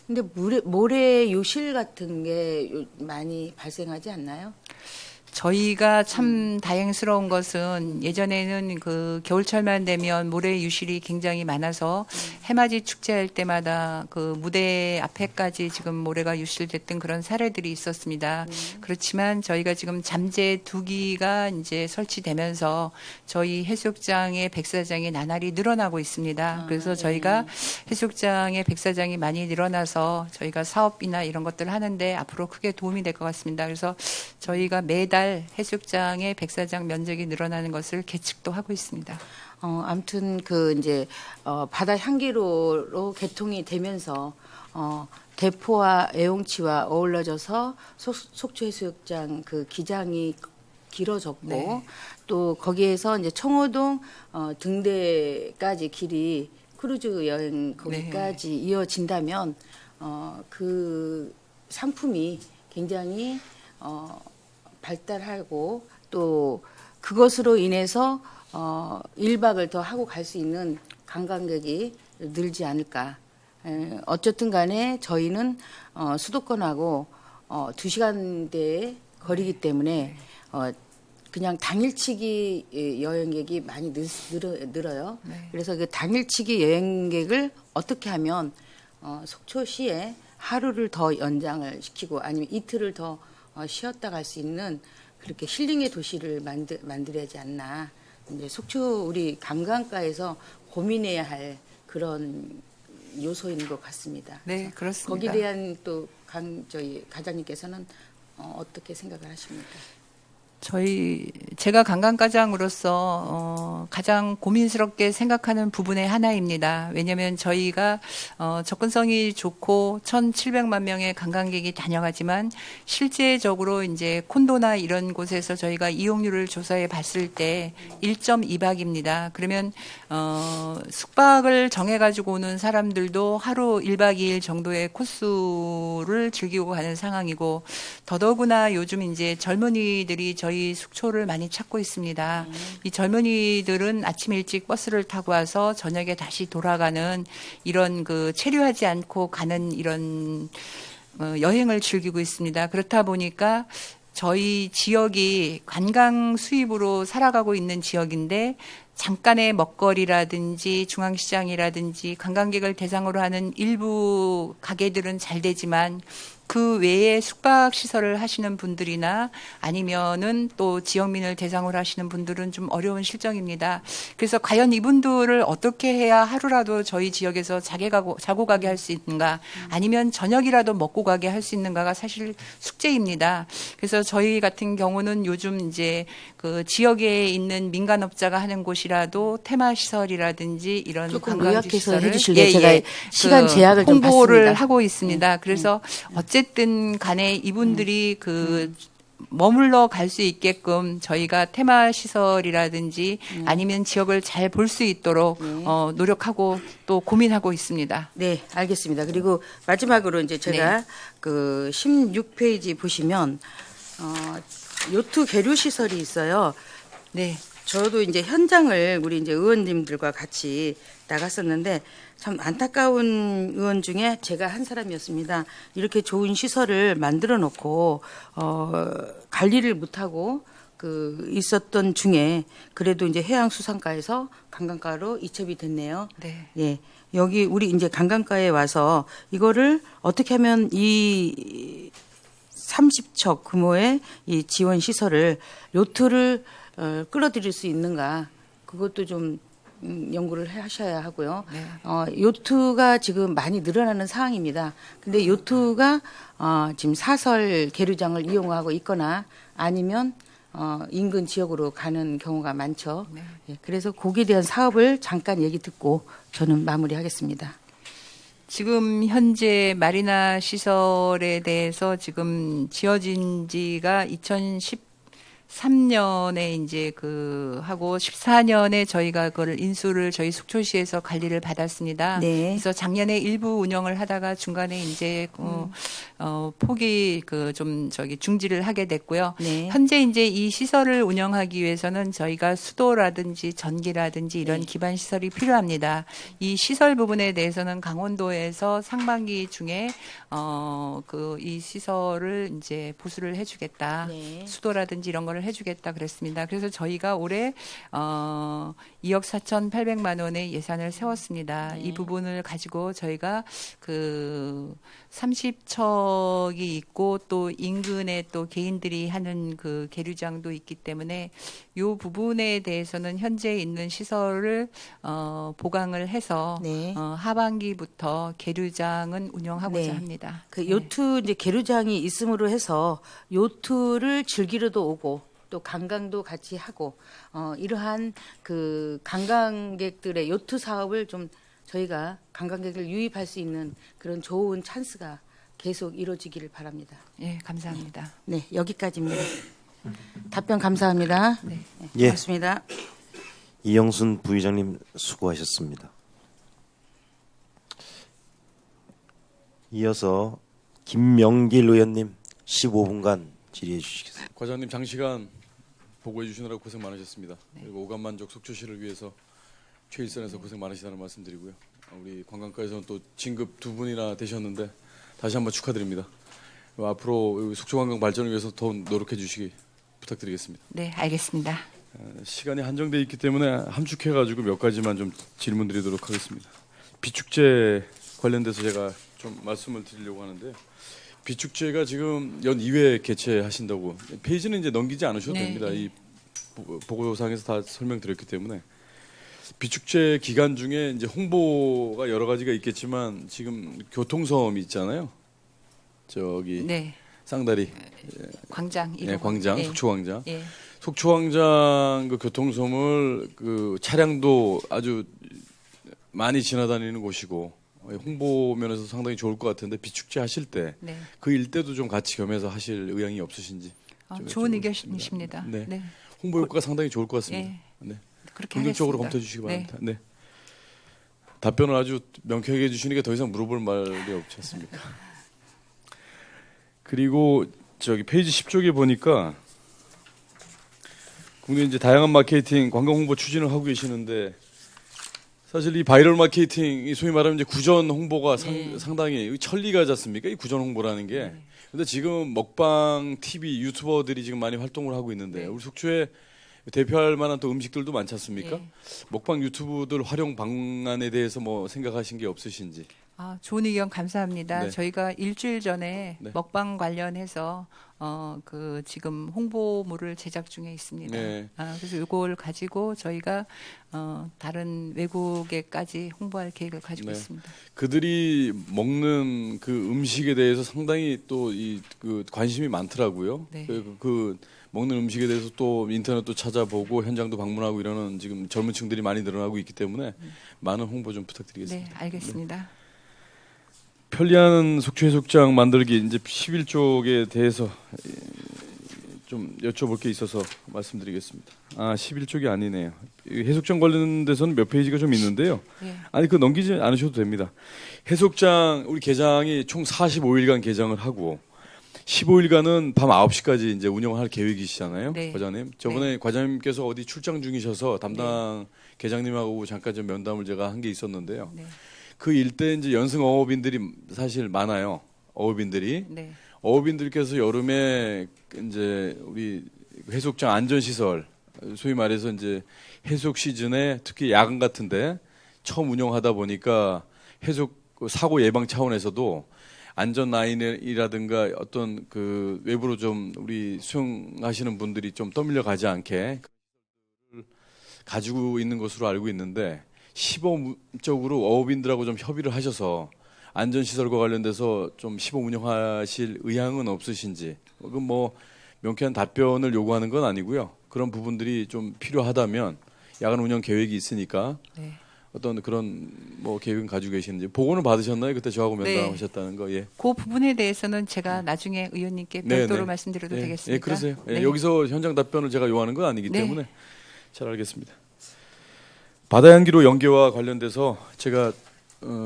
근데 모래 요실 같은 게 많이 발생하지 않나요? 저희가 참 다행스러운 것은 예전에는 그 겨울철만 되면 모래 유실이 굉장히 많아서 해맞이 축제할 때마다 그 무대 앞에까지 지금 모래가 유실됐던 그런 사례들이 있었습니다. 그렇지만 저희가 지금 잠재 2기가 이제 설치되면서 저희 해수욕장의 백사장이 나날이 늘어나고 있습니다. 그래서 저희가 해수욕장의 백사장이 많이 늘어나서 저희가 사업이나 이런 것들을 하는데 앞으로 크게 도움이 될 것 같습니다. 그래서 저희가 매달 해수욕장의 백사장 면적이 늘어나는 것을 계측도 하고 있습니다. 아무튼 그 이제 바다 향기로로 개통이 되면서 대포와 애용치와 어우러져서 속초 해수욕장 그 기장이 길어졌고 네. 또 거기에서 이제 청호동 등대까지 길이 크루즈 여행 거기까지 이어진다면 그 상품이 굉장히 발달하고 또 그것으로 인해서 1박을 더 하고 갈 수 있는 관광객이 늘지 않을까. 어쨌든 간에 저희는 수도권하고 2시간대의 거리이기 때문에 그냥 당일치기 여행객이 많이 늘어요. 네. 그래서 그 당일치기 여행객을 어떻게 하면 속초시에 하루를 더 연장을 시키고 아니면 이틀을 더 쉬었다 갈 수 있는 그렇게 힐링의 도시를 만들어야지 않나. 이제 속초 우리 관광가에서 고민해야 할 그런 요소인 것 같습니다. 네, 그렇습니다. 거기에 대한 또 저희 과장님께서는 어떻게 생각을 하십니까? 저희 제가 관광과장으로서 가장 고민스럽게 생각하는 부분의 하나입니다. 왜냐하면 저희가 접근성이 좋고 1,700만 명의 관광객이 다녀가지만 실제적으로 이제 콘도나 이런 곳에서 저희가 이용률을 조사해 봤을 때 1.2박입니다. 그러면 숙박을 정해가지고 오는 사람들도 하루 1박 2일 정도의 코스를 즐기고 가는 상황이고 더더구나 요즘 이제 젊은이들이 저희 속초를 많이 찾고 있습니다. 이 젊은이들은 아침 일찍 버스를 타고 와서 저녁에 다시 돌아가는 이런 그 체류하지 않고 가는 이런 여행을 즐기고 있습니다. 그렇다 보니까 저희 지역이 관광 수입으로 살아가고 있는 지역인데 잠깐의 먹거리라든지 중앙시장이라든지 관광객을 대상으로 하는 일부 가게들은 잘 되지만 그 외에 숙박 시설을 하시는 분들이나 아니면은 또 지역민을 대상으로 하시는 분들은 좀 어려운 실정입니다. 그래서 과연 이분들을 어떻게 해야 하루라도 저희 지역에서 자고 가게 할 수 있는가, 아니면 저녁이라도 먹고 가게 할 수 있는가가 사실 숙제입니다. 그래서 저희 같은 경우는 요즘 이제 그 지역에 있는 민간업자가 하는 곳이라도 테마 시설이라든지 이런 조금 관광지 요약해서 시설을 해주실래요? 제가 시간 제약을 좀 홍보를 받습니다. 하고 있습니다. 그래서 어쨌든 간에 이분들이 그 머물러 갈 수 있게끔 저희가 테마 시설이라든지 아니면 지역을 잘 볼 수 있도록 노력하고 또 고민하고 있습니다. 네, 알겠습니다. 그리고 마지막으로 이제 제가 그 16페이지 보시면 요트 계류 시설이 있어요. 네. 저도 이제 현장을 우리 이제 의원님들과 같이 나갔었는데 참 안타까운 의원 중에 제가 한 사람이었습니다. 이렇게 좋은 시설을 만들어 놓고 관리를 못하고 그 있었던 중에 그래도 이제 해양수산과에서 관광과로 이첩이 됐네요. 네. 예. 여기 우리 이제 관광과에 와서 이거를 어떻게 하면 이 30척 규모의 이 지원 시설을 요트를 끌어들일 수 있는가, 그것도 좀 연구를 하셔야 하고요. 네. 요트가 지금 많이 늘어나는 상황입니다. 근데 요트가 지금 사설 계류장을 이용하고 있거나 아니면 인근 지역으로 가는 경우가 많죠. 네. 예, 그래서 거기에 대한 사업을 잠깐 얘기 듣고 저는 마무리하겠습니다. 지금 현재 마리나 시설에 대해서 지금 지어진 지가 2013년에 이제 그 하고 14년에 저희가 그걸 인수를 저희 속초시에서 관리를 받았습니다. 네. 그래서 작년에 일부 운영을 하다가 중간에 이제 포기 그 좀 저기 중지를 하게 됐고요. 네. 현재 이제 이 시설을 운영하기 위해서는 저희가 수도라든지 전기라든지 이런 기반 시설이 필요합니다. 이 시설 부분에 대해서는 강원도에서 상반기 중에 그 이 시설을 이제 보수를 해주겠다. 네. 수도라든지 이런 거를 해주겠다 그랬습니다. 그래서 저희가 올해 2억 4,800만 원의 예산을 세웠습니다. 네. 이 부분을 가지고 저희가 그 30척이 있고 또 인근에 또 개인들이 하는 그 계류장도 있기 때문에 이 부분에 대해서는 현재 있는 시설을 보강을 해서 네. 하반기부터 계류장은 운영하고자 네. 합니다. 그 네. 요트 이제 계류장이 있음으로 해서 요트를 즐기러도 오고 또 관광도 같이 하고 이러한 그 관광객들의 요트 사업을 좀 저희가 관광객을 유입할 수 있는 그런 좋은 찬스가 계속 이루어지기를 바랍니다. 예, 감사합니다. 네, 여기까지입니다. 답변 감사합니다. 네. 네, 예. 고맙습니다. 이영순 부의장님 수고하셨습니다. 이어서 김명길 의원님 15분간 질의해 주시겠습니다. 과장님 장시간 보고해 주시느라 고생 많으셨습니다. 그리고 오감만족 속초시를 위해서 최일선에서 고생 많으시다는 말씀드리고요. 우리 관광과에서는 또 진급 2분이나 되셨는데 다시 한번 축하드립니다. 앞으로 속초 관광 발전을 위해서 더 노력해 주시기 부탁드리겠습니다. 네, 알겠습니다. 시간이 한정돼 있기 때문에 함축해가지고 몇 가지만 좀 질문드리도록 하겠습니다. 비축제 관련돼서 제가 좀 말씀을 드리려고 하는데요. 비축제가 지금 연 2회 개최하신다고 페이지는 이제 넘기지 않으셔도 네, 됩니다. 네. 이 보고상에서 다 설명드렸기 때문에 비축제 기간 중에 이제 홍보가 여러 가지가 있겠지만 지금 교통섬이 있잖아요. 저기 네. 쌍다리 광장 예, 이름. 광장, 예. 속초광장. 예. 속초광장 그 교통소물 그 차량도 아주 많이 지나다니는 곳이고 홍보 면에서 상당히 좋을 것 같은데 비축제 하실 때 네. 그 일대도 좀 같이 겸해서 하실 의향이 없으신지. 좀 좋은 여쭤보고 의견이십니다. 네. 네. 홍보 효과가 상당히 좋을 것 같습니다. 예. 네. 그렇게 긍정적으로 하겠습니다. 검토해 주시기 네. 바랍니다. 네. 답변을 아주 명쾌하게 해주시는 게 더 이상 물어볼 말이 없지 않습니까? 그리고 저기 페이지 10쪽에 보니까 국내 이제 다양한 마케팅, 관광 홍보 추진을 하고 계시는데 사실 이 바이럴 마케팅이 소위 말하면 이제 구전 홍보가 네. 상당히 천리가 지 않습니까? 이 구전 홍보라는 게. 근데 지금 먹방 TV 유튜버들이 지금 많이 활동을 하고 있는데 네. 우리 속초에 대표할 만한 또 음식들도 많지 않습니까? 예. 먹방 유튜브들 활용 방안에 대해서 뭐 생각하신 게 없으신지. 좋은 의견 감사합니다. 네. 저희가 일주일 전에 네. 먹방 관련해서 그 지금 홍보물을 제작 중에 있습니다. 네. 그래서 이걸 가지고 저희가 다른 외국에까지 홍보할 계획을 가지고 네. 있습니다. 그들이 먹는 그 음식에 대해서 상당히 또 그 관심이 많더라고요. 네. 그 먹는 음식에 대해서 또 인터넷도 찾아보고 현장도 방문하고 이러는 지금 젊은 층들이 많이 늘어나고 있기 때문에 많은 홍보 좀 부탁드리겠습니다. 네, 알겠습니다. 편리한 속초 해수욕장 만들기 이제 11쪽에 대해서 좀 여쭤볼 게 있어서 말씀드리겠습니다. 11쪽이 아니네요. 이 해수욕장 관련돼서는 몇 페이지가 좀 있는데요. 예. 아니 그 넘기지 않으셔도 됩니다. 해수욕장 우리 개장이 총 45일간 개장을 하고 15일간은 밤 9시까지 이제 운영할 계획이시잖아요, 네. 과장님. 저번에 과장님께서 어디 출장 중이셔서 담당 계장님하고 잠깐 좀 면담을 제가 한 게 있었는데요. 네. 그 일대 이제 연승 어업인들이 사실 많아요. 어업인들이. 네. 어업인들께서 여름에 이제 우리 해수욕장 안전시설, 소위 말해서 이제 해수욕 시즌에 특히 야간 같은데 처음 운영하다 보니까 해수욕 사고 예방 차원에서도 안전 라인이라든가 어떤 그 외부로 좀 우리 수영하시는 분들이 좀 떠밀려 가지 않게 가지고 있는 것으로 알고 있는데 시범적으로 어업인들하고 좀 협의를 하셔서 안전시설과 관련돼서 좀 시범 운영하실 의향은 없으신지. 그건 뭐 명쾌한 답변을 요구하는 건 아니고요. 그런 부분들이 좀 필요하다면 야간 운영 계획이 있으니까 네. 어떤 그런 뭐 계획은 가지고 계시는지. 보고는 받으셨나요? 그때 저하고 네. 면담하셨다는 거. 예. 그 부분에 대해서는 제가 나중에 의원님께 네, 별도로 네. 말씀드려도 예, 되겠습니까? 예, 그러세요. 예, 네. 여기서 현장 답변을 제가 요하는 건 아니기 네. 때문에 잘 알겠습니다. 바다향기로 연계와 관련돼서 제가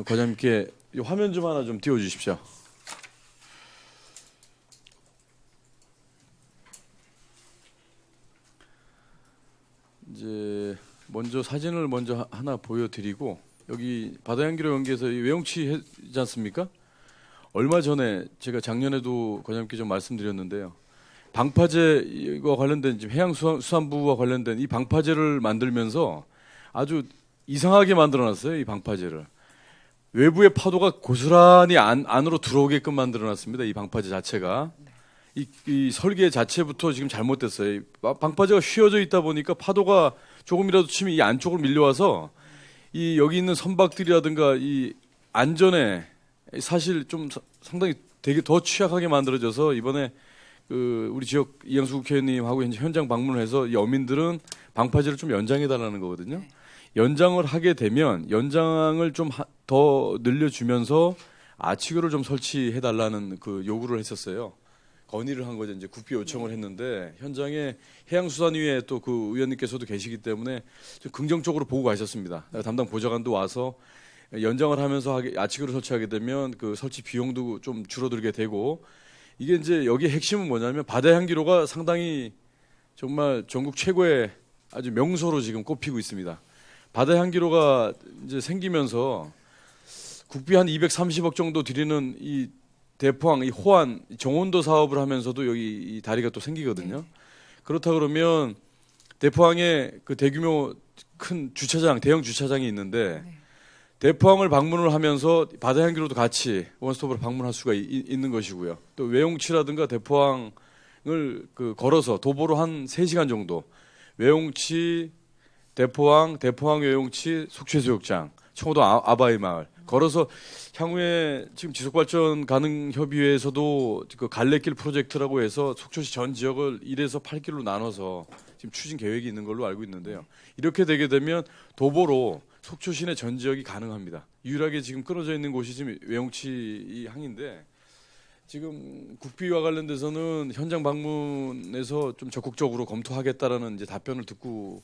과장님께 이 화면 좀 하나 좀 띄워주십시오. 이제 먼저 사진을 먼저 하나 보여드리고 여기 바다향기로 연계해서 이 외용치지 않습니까? 얼마 전에 제가 작년에도 과장님께 좀 말씀드렸는데요. 방파제와 관련된 지금 해양수산부와 관련된 이 방파제를 만들면서 아주 이상하게 만들어놨어요. 이 방파제를 외부의 파도가 고스란히 안으로 들어오게끔 만들어놨습니다. 이 방파제 자체가 이 설계 자체부터 지금 잘못됐어요. 이 방파제가 휘어져 있다 보니까 파도가 조금이라도 치면 이 안쪽으로 밀려와서 이 여기 있는 선박들이라든가 이 안전에 사실 좀 상당히 되게 더 취약하게 만들어져서 이번에 그 우리 지역 이양수 국회의원님하고 현장 방문을 해서 이 어민들은 방파제를 좀 연장해 달라는 거거든요. 연장을 하게 되면 연장을 좀 더 늘려주면서 아치교를 좀 설치해 달라는 그 요구를 했었어요. 건의를 한 거죠. 이제 국비 요청을 했는데 현장에 해양수산위에 또 그 의원님께서도 계시기 때문에 좀 긍정적으로 보고 가셨습니다. 담당 보좌관도 와서 연장을 하면서 아치교를 설치하게 되면 그 설치 비용도 좀 줄어들게 되고 이게 이제 여기 핵심은 뭐냐면 바다향기로가 상당히 정말 전국 최고의 아주 명소로 지금 꼽히고 있습니다. 바다향기로가 이제 생기면서 국비 한 230억 정도 들이는 이 대포항, 이 호안, 정원도 사업을 하면서도 여기 이 다리가 또 생기거든요. 그렇다 그러면 대포항에 그 대규모 큰 주차장, 대형 주차장이 있는데 대포항을 방문을 하면서 바다향기로도 같이 원스톱으로 방문할 수가 있는 것이고요. 또 외용치라든가 대포항을 그 걸어서 도보로 한 3시간 정도 외용치, 대포항 외용치, 속초해수욕장, 청호도 아바이 마을 걸어서 향후에 지금 지속발전 가능 협의회에서도 그 갈래길 프로젝트라고 해서 속초시 전 지역을 1에서 8길로 나눠서 지금 추진 계획이 있는 걸로 알고 있는데요. 이렇게 되게 되면 도보로 속초 시내 전 지역이 가능합니다. 유일하게 지금 끊어져 있는 곳이 지금 외용치 이 항인데 지금 국비와 관련돼서는 현장 방문해서 좀 적극적으로 검토하겠다라는 이제 답변을 듣고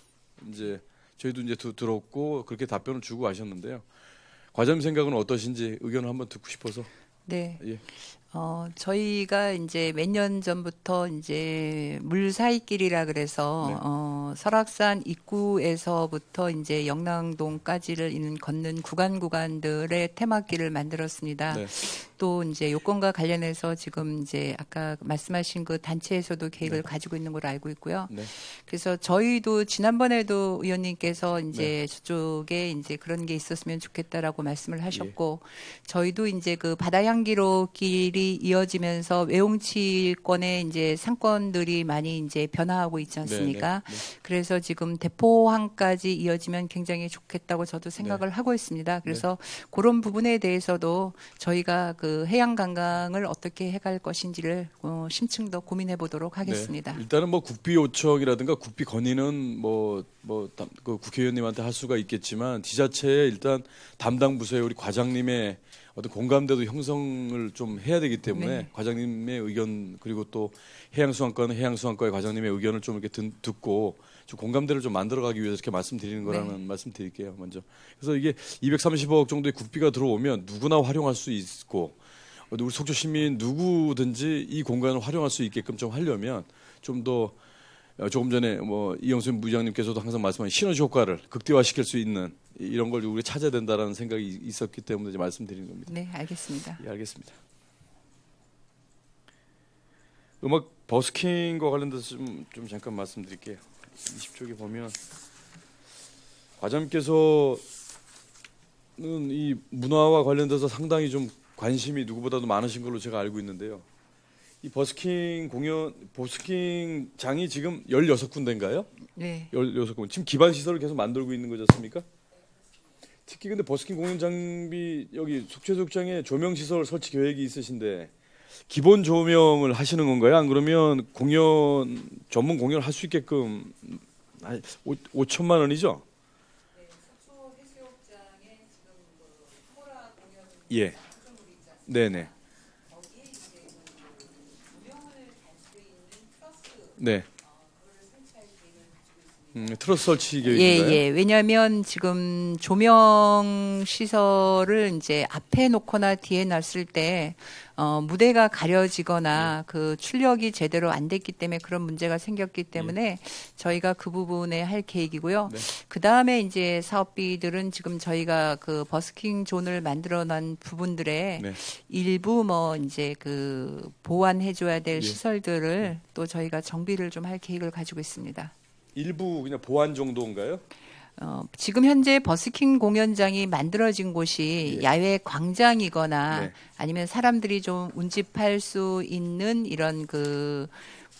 이제 저희도 이제 들었고 그렇게 답변을 주고 가셨는데요. 과장님 생각은 어떠신지 의견을 한번 듣고 싶어서. 네. 예. 저희가 이제 몇 년 전부터 이제 물사이길이라 그래서 네. 설악산 입구에서부터 이제 영랑동까지를 걷는 구간들의 테마길을 만들었습니다. 네. 또 이제 요건과 관련해서 지금 이제 아까 말씀하신 그 단체에서도 계획을 가지고 있는 걸로 알고 있고요. 네. 그래서 저희도 지난번에도 의원님께서 이제 저쪽에 이제 그런 게 있었으면 좋겠다라고 말씀을 하셨고 저희도 이제 그 바다향기로 길이 이어지면서 외홍치권의 이제 상권들이 많이 이제 변화하고 있지 않습니까? 네, 네, 네. 그래서 지금 대포항까지 이어지면 굉장히 좋겠다고 저도 생각을 하고 있습니다. 그래서 그런 부분에 대해서도 저희가 그 해양 관광을 어떻게 해갈 것인지를 심층 더 고민해 보도록 하겠습니다. 네. 일단은 뭐 국비 요청이라든가 국비 건의는 그 국회의원님한테 할 수가 있겠지만 지자체에 일단 담당 부서의 우리 과장님의 어떤 공감대도 형성을 좀 해야 되기 때문에 네. 과장님의 의견 그리고 또 해양수산과는 해양수산과의 과장님의 의견을 좀 이렇게 듣고 좀 공감대를 좀 만들어가기 위해서 이렇게 말씀드리는 거라는 말씀드릴게요. 먼저. 그래서 이게 230억 정도의 국비가 들어오면 누구나 활용할 수 있고 우리 속초 시민 누구든지 이 공간을 활용할 수 있게끔 좀 하려면 좀 더 조금 전에 뭐 이영순 부장님께서도 항상 말씀하신 시너지 효과를 극대화시킬 수 있는 이런 걸 우리 찾아야 된다라는 생각이 있었기 때문에 이제 말씀드리는 겁니다. 네, 알겠습니다. 예, 알겠습니다. 음악 버스킹과 관련돼서 좀 잠깐 말씀드릴게요. 20쪽에 보면 과장님께서는 이 문화와 관련돼서 상당히 좀 관심이 누구보다도 많으신 걸로 제가 알고 있는데요. 이 버스킹장이 지금 16군데인가요? 네. 16군데. 지금 기반 시설을 계속 만들고 있는 거지 않습니까? 특히 근데 버스킹 공연 장비 여기 속초해수욕장에 조명 시설 설치 계획이 있으신데 기본 조명을 하시는 건가요? 안 그러면 전문 공연을 할 수 있게끔 5천만 원이죠? 네, 속초 해수욕장에 지금 그 코라 공연 예. 네네. 거기에 이제 조명을 달 수 있는 트러스 네. 그거를 설치할 계획을 가지고 있습니다. 트러스 설치 계획인가요? 예. 왜냐하면 지금 조명 시설을 이제 앞에 놓거나 뒤에 놨을 때 무대가 가려지거나 그 출력이 제대로 안 됐기 때문에 그런 문제가 생겼기 때문에 저희가 그 부분에 할 계획이고요. 네. 그 다음에 이제 사업비들은 지금 저희가 그 버스킹 존을 만들어놓은 부분들에 네. 일부 뭐 이제 그 보완해줘야 될 예. 시설들을 또 저희가 정비를 좀 할 계획을 가지고 있습니다. 일부 그냥 보완 정도인가요? 지금 현재 버스킹 공연장이 만들어진 곳이 예. 야외 광장이거나 네. 아니면 사람들이 좀 운집할 수 있는 이런 그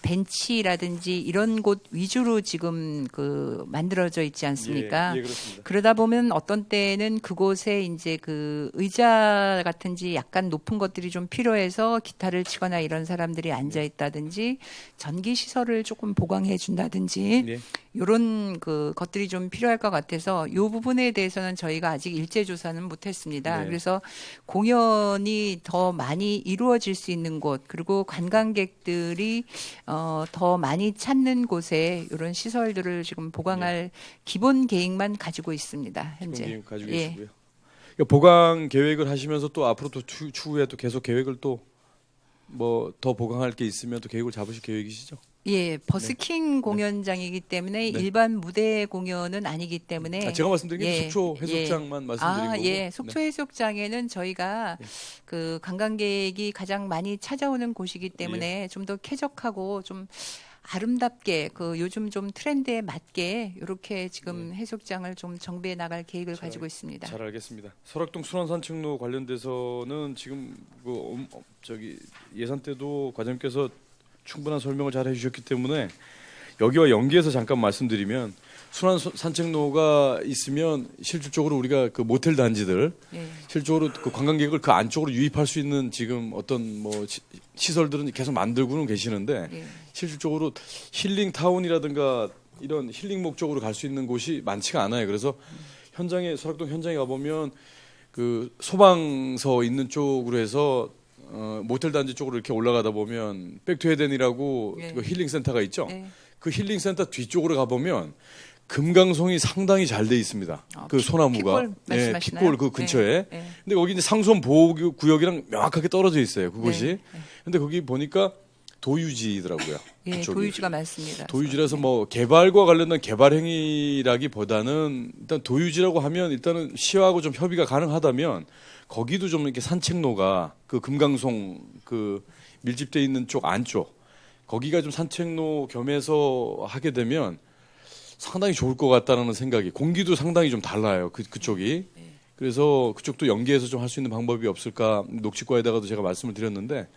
벤치라든지 이런 곳 위주로 지금 그 만들어져 있지 않습니까? 예, 그렇습니다. 그러다 보면 어떤 때는 그곳에 이제 그 의자 같은지 약간 높은 것들이 좀 필요해서 기타를 치거나 이런 사람들이 앉아 있다든지 전기 시설을 조금 보강해 준다든지 예. 이런 그 것들이 좀 필요할 것 같아서 이 부분에 대해서는 저희가 아직 일제 조사는 못했습니다. 네. 그래서 공연이 더 많이 이루어질 수 있는 곳 그리고 관광객들이 더 많이 찾는 곳에 이런 시설들을 지금 보강할 기본 계획만 가지고 있습니다. 현재. 기본 계획 가지고 예. 계시고요. 그러니까 보강 계획을 하시면서 또 앞으로 또 추후에 또 계속 계획을 또 뭐 더 보강할 게 있으면 또 계획을 잡으실 계획이시죠? 예, 버스킹 공연장이기 때문에 네. 일반 무대 공연은 아니기 때문에 제가 말씀드린 게 예, 속초 해수욕장만 말씀드린 거고. 예, 속초 해수욕장에는 저희가 그 관광객이 가장 많이 찾아오는 곳이기 때문에 좀 더 쾌적하고 좀 아름답게 그 요즘 좀 트렌드에 맞게 이렇게 지금 해수욕장을 좀 정비해 나갈 계획을 가지고 있습니다. 잘 알겠습니다. 설악동 순환산책로 관련돼서는 지금 예산 때도 과장님께서 충분한 설명을 잘 해주셨기 때문에 여기와 연계해서 잠깐 말씀드리면 순환 산책로가 있으면 실질적으로 우리가 그 모텔 단지들 예. 실질적으로 그 관광객을 그 안쪽으로 유입할 수 있는 지금 어떤 뭐 시설들은 계속 만들고는 계시는데 예. 실질적으로 힐링 타운이라든가 이런 힐링 목적으로 갈 수 있는 곳이 많지가 않아요. 그래서 현장에 설악동 현장에 가보면 그 소방서 있는 쪽으로 해서 모텔 단지 쪽으로 이렇게 올라가다 보면 백투헤덴이라고 예. 그 힐링 센터가 있죠. 예. 그 힐링 센터 뒤쪽으로 가보면 금강송이 상당히 잘 돼 있습니다. 그 소나무가 핏골 말씀하시나요? 핏골 그 근처에. 예. 예. 근데 거기 이제 상수원 보호 구역이랑 명확하게 떨어져 있어요. 그곳이. 네. 근데 거기 보니까 도유지더라고요. 예, 그쪽이. 도유지가 많습니다. 도유지라서 뭐 개발과 관련된 개발 행위라기보다는 일단 도유지라고 하면 일단은 시하고 좀 협의가 가능하다면 거기도 좀 이렇게 산책로가 그 금강송 그 밀집돼 있는 쪽 안쪽 거기가 좀 산책로 겸해서 하게 되면 상당히 좋을 것 같다는 생각이 공기도 상당히 좀 달라요. 그쪽이. 그래서 그쪽도 연계해서 좀 할 수 있는 방법이 없을까 녹지과에다가도 제가 말씀을 드렸는데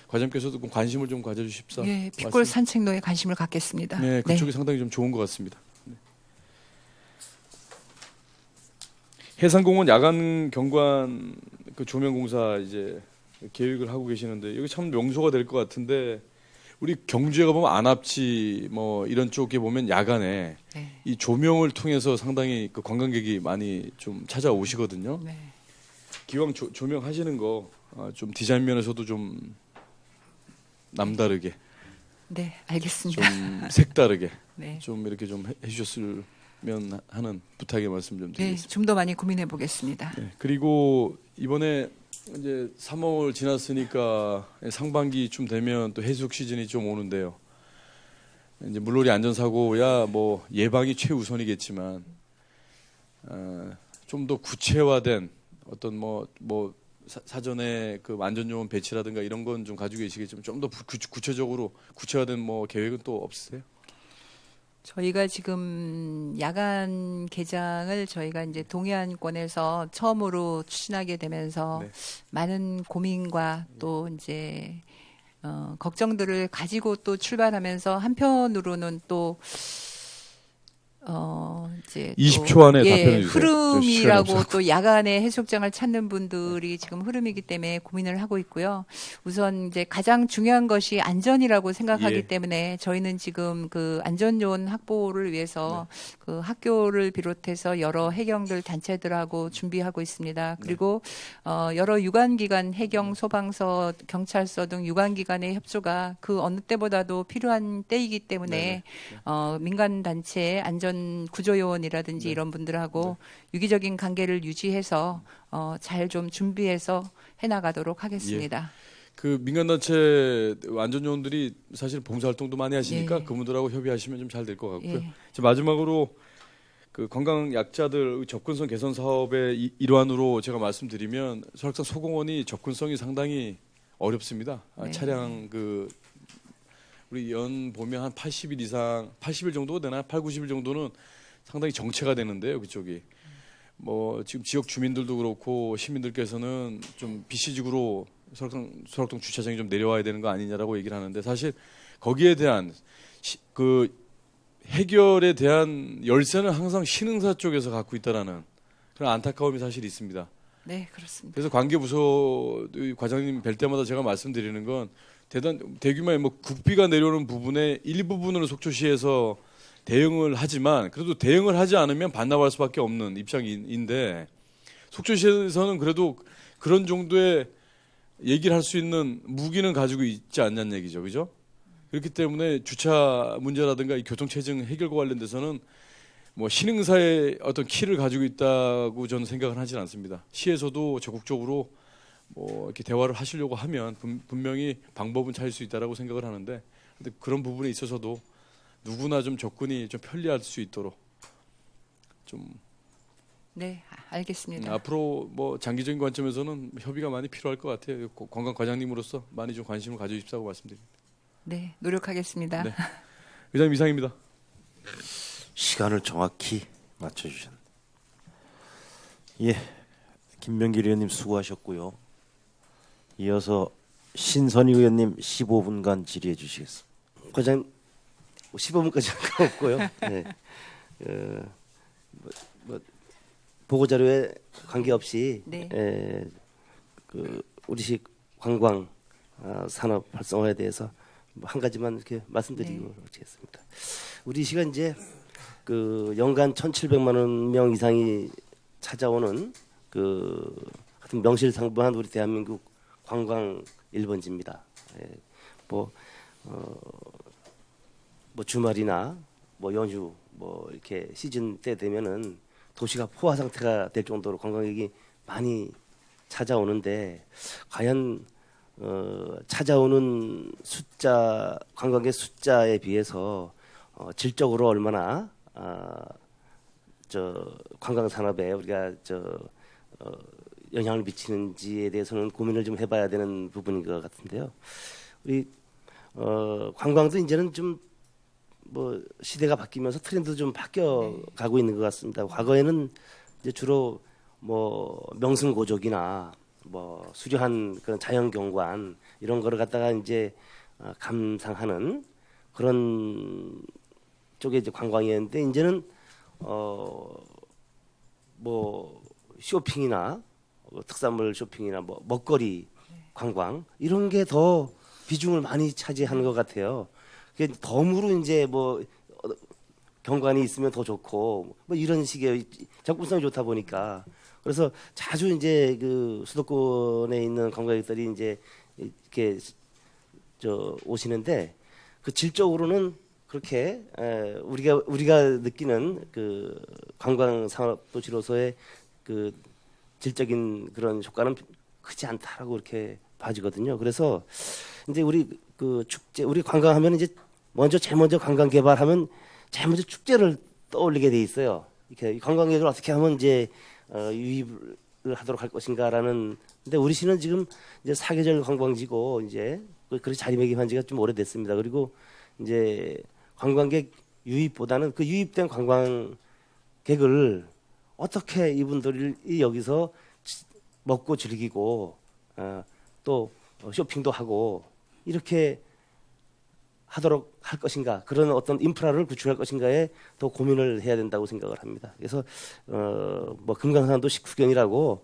과장님께서도 관심을 좀 가져주십사. 예, 핏골 산책로에 관심을 갖겠습니다. 네, 그쪽이 상당히 좀 좋은 것 같습니다. 네. 해상공원 야간 경관 그 조명 공사 이제 계획을 하고 계시는데 여기 참 명소가 될 것 같은데 우리 경주에 가보면 안압지 뭐 이런 쪽에 보면 야간에 네. 이 조명을 통해서 상당히 그 관광객이 많이 좀 찾아오시거든요. 네. 기왕 조명 하시는 거 좀 디자인 면에서도 좀 남다르게 네, 알겠습니다. 좀 색다르게 네. 좀 이렇게 좀 해주셨으면 하는 부탁의 말씀 좀 네, 드리겠습니다. 좀 더 많이 고민해 보겠습니다. 네, 그리고 이번에 이제 3월 지났으니까 상반기쯤 되면 또 해수욕 시즌이 좀 오는데요. 이제 물놀이 안전사고야 뭐 예방이 최우선이겠지만 좀 더 구체화된 어떤 뭐 사전에 그 안전요원 배치라든가 이런 건 좀 가지고 계시겠지만 좀 더 구체적으로 구체화된 뭐 계획은 또 없으세요? 저희가 지금 야간 개장을 저희가 이제 동해안권에서 처음으로 추진하게 되면서 네. 많은 고민과 또 이제 걱정들을 가지고 또 출발하면서 한편으로는 또 이제 20초 안에 예, 답변해 주세요. 흐름이라고 저 시간이 또 야간에 해수욕장을 찾는 분들이 지금 흐름이기 때문에 고민을 하고 있고요. 우선 이제 가장 중요한 것이 안전이라고 생각하기 예. 때문에 저희는 지금 그 안전요원 확보를 위해서 그 학교를 비롯해서 여러 해경들 단체들하고 준비하고 있습니다. 그리고 여러 유관기관 해경, 소방서, 경찰서 등 유관기관의 협조가 그 어느 때보다도 필요한 때이기 때문에 민간 단체 안전 구조요원이라든지 이런 분들하고 유기적인 관계를 유지해서 잘 좀 준비해서 해나가도록 하겠습니다. 그 민간단체 안전요원들이 사실 봉사활동도 많이 하시니까 예. 그분들하고 협의하시면 좀 잘 될 것 같고요. 예. 이제 마지막으로 그 건강 약자들 접근성 개선 사업의 일환으로 제가 말씀드리면 설악산 소공원이 접근성이 상당히 어렵습니다. 네. 차량 그 우리 연 보면 한 80일 이상, 80일 정도 되나 8, 90일 정도는 상당히 정체가 되는데요, 그쪽이. 뭐 지금 지역 주민들도 그렇고 시민들께서는 좀 비시직으로 설악동 주차장이 좀 내려와야 되는 거 아니냐라고 얘기를 하는데 사실 거기에 대한 그 해결에 대한 열쇠는 항상 신흥사 쪽에서 갖고 있다라는 그런 안타까움이 사실 있습니다. 네, 그렇습니다. 그래서 관계부서 과장님 뵐 때마다 제가 말씀드리는 건 대규모의 뭐 국비가 내려오는 부분의 일부분으로 속초시에서 대응을 하지만 그래도 대응을 하지 않으면 반납할 수밖에 없는 입장인데 속초시에서는 그래도 그런 정도의 얘기를 할 수 있는 무기는 가지고 있지 않냐는 얘기죠, 그죠? 그렇기 때문에 주차 문제라든가 이 교통체증 해결과 관련돼서는 뭐 신흥사의 어떤 키를 가지고 있다고 저는 생각은 하지는 않습니다. 시에서도 적극적으로 뭐 이렇게 대화를 하시려고 하면 분명히 방법은 찾을 수 있다라고 생각을 하는데 근데 그런 부분에 있어서도 누구나 좀 접근이 좀 편리할 수 있도록 좀 네, 알겠습니다. 앞으로 뭐 장기적인 관점에서는 협의가 많이 필요할 것 같아요. 관광 과장님으로서 많이 좀 관심을 가져주십사고 말씀드립니다. 네, 노력하겠습니다. 네. 의장님 이상입니다. 시간을 정확히 맞춰주셨네. 예, 김명길 의원님 수고하셨고요. 이어서 신선희 의원님 15분간 질의해 주시겠습니다. 과장 시범까지 할 거 없고요. 네. 뭐 보고 자료에 관계없이 네. 그 우리식 관광 산업 활성화에 대해서 뭐한 가지만 이렇게 말씀드리고 마치겠습니다. 우리 시가 이제 그 연간 1,700만 명 이상이 찾아오는 그 하여튼 명실상부한 우리 대한민국 관광 1번지입니다. 뭐 주말이나 뭐 연휴 뭐 이렇게 시즌 때 되면은 도시가 포화 상태가 될 정도로 관광객이 많이 찾아오는데 과연 찾아오는 숫자 관광객 숫자에 비해서 질적으로 얼마나 관광 산업에 우리가 영향을 미치는지에 대해서는 고민을 좀 해봐야 되는 부분인 것 같은데요. 우리 관광도 이제는 좀 뭐 시대가 바뀌면서 트렌드도 좀 바뀌어 가고 있는 것 같습니다. 과거에는 이제 주로 뭐 명승고족이나 뭐 수려한 그런 자연경관 이런 거를 갖다가 이제 감상하는 그런 쪽에 이제 관광이었는데 이제는 뭐 쇼핑이나 특산물 쇼핑이나 뭐 먹거리 관광 이런 게 더 비중을 많이 차지하는 것 같아요. 그게 덤으로 이제 뭐 경관이 있으면 더 좋고 뭐 이런 식의 접근성이 좋다 보니까 그래서 자주 이제 그 수도권에 있는 관광객들이 이제 이렇게 오시는데 그 질적으로는 그렇게 우리가 느끼는 그 관광 산업 도시로서의 그 질적인 그런 효과는 크지 않다라고 이렇게 봐지거든요. 그래서 이제 우리 그 축제 우리 관광하면 이제 제일 먼저 관광 개발하면 제일 먼저 축제를 떠올리게 돼 있어요. 이렇게 관광객을 어떻게 하면 이제 유입을 하도록 할 것인가라는. 근데 우리 시는 지금 이제 사계절 관광지고 이제 그렇게 자리매김한 지가 좀 오래됐습니다. 그리고 이제 관광객 유입보다는 그 유입된 관광객을 어떻게 이분들이 여기서 먹고 즐기고 또 쇼핑도 하고 이렇게 하도록 할 것인가 그런 어떤 인프라를 구축할 것인가에 더 고민을 해야 된다고 생각을 합니다. 그래서 뭐 금강산도 식후경이라고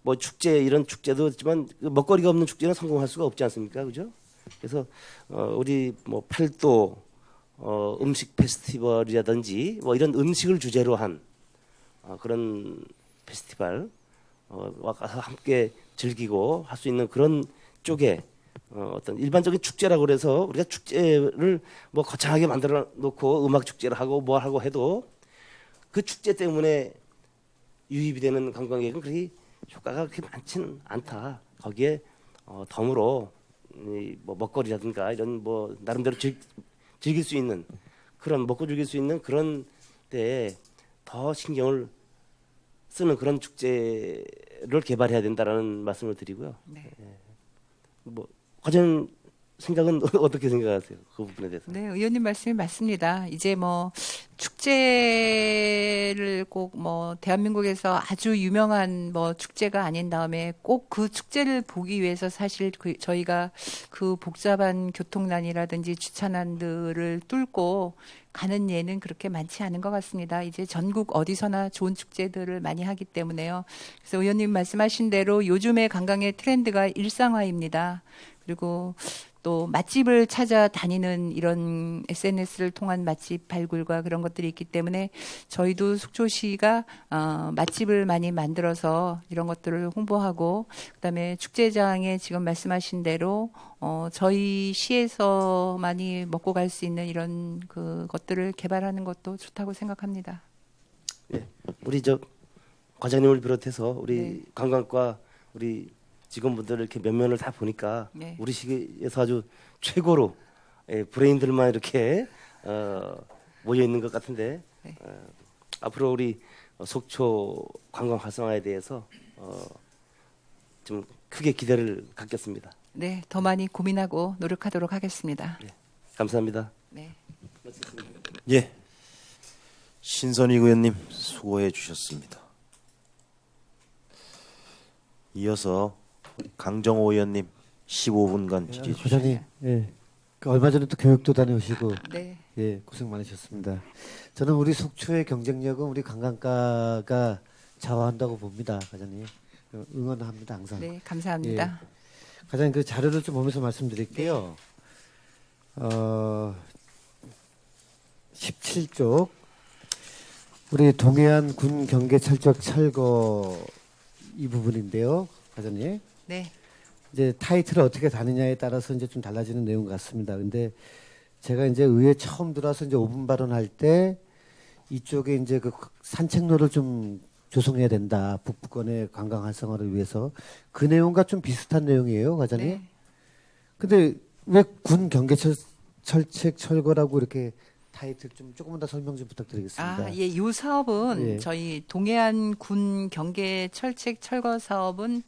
뭐 축제 이런 축제도 있지만 먹거리가 없는 축제는 성공할 수가 없지 않습니까, 그죠? 그래서 우리 뭐 팔도 음식 페스티벌이라든지 뭐 이런 음식을 주제로 한 그런 페스티벌 와서 함께 즐기고 할 수 있는 그런 쪽에 어떤 일반적인 축제라고 그래서 우리가 축제를 뭐 거창하게 만들어 놓고 음악 축제를 하고 뭐 하고 해도 그 축제 때문에 유입이 되는 관광객은 그렇게 효과가 그렇게 많지는 않다. 거기에 덤으로 뭐 먹거리라든가 이런 뭐 나름대로 즐길 수 있는 그런 먹고 즐길 수 있는 그런 데에 더 신경을 쓰는 그런 축제를 개발해야 된다라는 말씀을 드리고요. 네. 뭐 과장 생각은 어떻게 생각하세요? 그 부분에 대해서. 네, 의원님 말씀이 맞습니다. 이제 뭐 축제를 꼭 뭐 대한민국에서 아주 유명한 뭐 축제가 아닌 다음에 꼭 그 축제를 보기 위해서 사실 저희가 그 복잡한 교통난이라든지 주차난들을 뚫고 가는 예는 그렇게 많지 않은 것 같습니다. 이제 전국 어디서나 좋은 축제들을 많이 하기 때문에요. 그래서 의원님 말씀하신 대로 요즘의 관광의 트렌드가 일상화입니다. 그리고 또 맛집을 찾아다니는 이런 SNS를 통한 맛집 발굴과 그런 것들이 있기 때문에 저희도 속초시가 맛집을 많이 만들어서 이런 것들을 홍보하고 그다음에 축제장에 지금 말씀하신 대로 저희 시에서만이 먹고 갈 수 있는 이런 그 것들을 개발하는 것도 좋다고 생각합니다. 예, 우리 과장님을 비롯해서 우리 네. 관광과 우리 직원분들 이렇게 면면을 다 보니까 네. 우리 시에서 아주 최고로 브레인들만 이렇게 모여 있는 것 같은데 네. 앞으로 우리 속초 관광 활성화에 대해서 좀 크게 기대를 갖겠습니다. 네, 더 많이 고민하고 노력하도록 하겠습니다. 감사합니다. 네. 예, 신선익 의원님 수고해 주셨습니다. 이어서 강정호 의원님 15분간 질의해 주시죠. 과장님, 예, 그 얼마 전에 또 교육도 다녀오시고 네. 예, 고생 많으셨습니다. 저는 우리 속초의 경쟁력은 우리 관광가가 좌우한다고 봅니다, 과장님. 응원합니다, 항상. 네, 감사합니다. 과장님 그 자료를 좀 보면서 말씀드릴게요. 17쪽 우리 동해안 군 경계 철적 철거 이 부분인데요, 과장님. 네. 이제 타이틀을 어떻게 다느냐에 따라서 이제 좀 달라지는 내용 같습니다. 근데 제가 이제 의회 처음 들어와서 이제 5분 발언할 때 이쪽에 이제 그 산책로를 좀 조성해야 된다. 북부권의 관광 활성화를 위해서 그 내용과 좀 비슷한 내용이에요, 과장님. 네. 근데 왜 군 경계 철책 철거라고 이렇게 타이틀 좀 조금만 더 설명 좀 부탁드리겠습니다. 예, 이 사업은 예. 저희 동해안 군 경계 철책 철거 사업은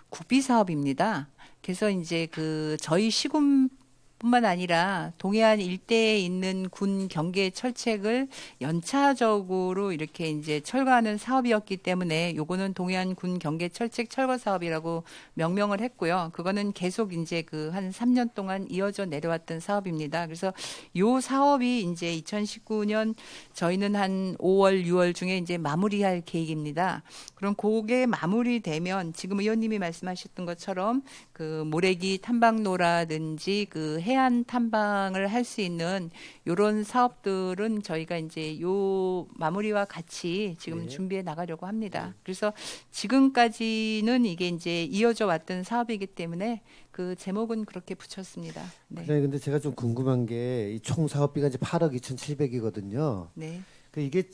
국비 사업입니다. 그래서 이제 그 저희 시군뿐만 아니라 동해안 일대에 있는 군 경계 철책을 연차적으로 이렇게 이제 철거하는 사업이었기 때문에 요거는 동해안 군 경계 철책 철거 사업이라고 명명을 했고요. 그거는 계속 이제 그 한 3년 동안 이어져 내려왔던 사업입니다. 그래서 요 사업이 이제 2019년 저희는 한 5월, 6월 중에 이제 마무리할 계획입니다. 그럼 그게 마무리되면 지금 의원님이 말씀하셨던 것처럼 그 모래기 탐방로라든지 그 해안 탐방을 할 수 있는 요런 사업들은 저희가 이제 요 마무리와 같이 지금 준비해 나가려고 합니다. 그래서 지금까지는 이게 이제 이어져 왔던 사업이기 때문에 그 제목은 그렇게 붙였습니다. 네. 네, 근데 제가 좀 궁금한 게 이 총 사업비가 이제 8억 2,700이거든요. 네. 그 이게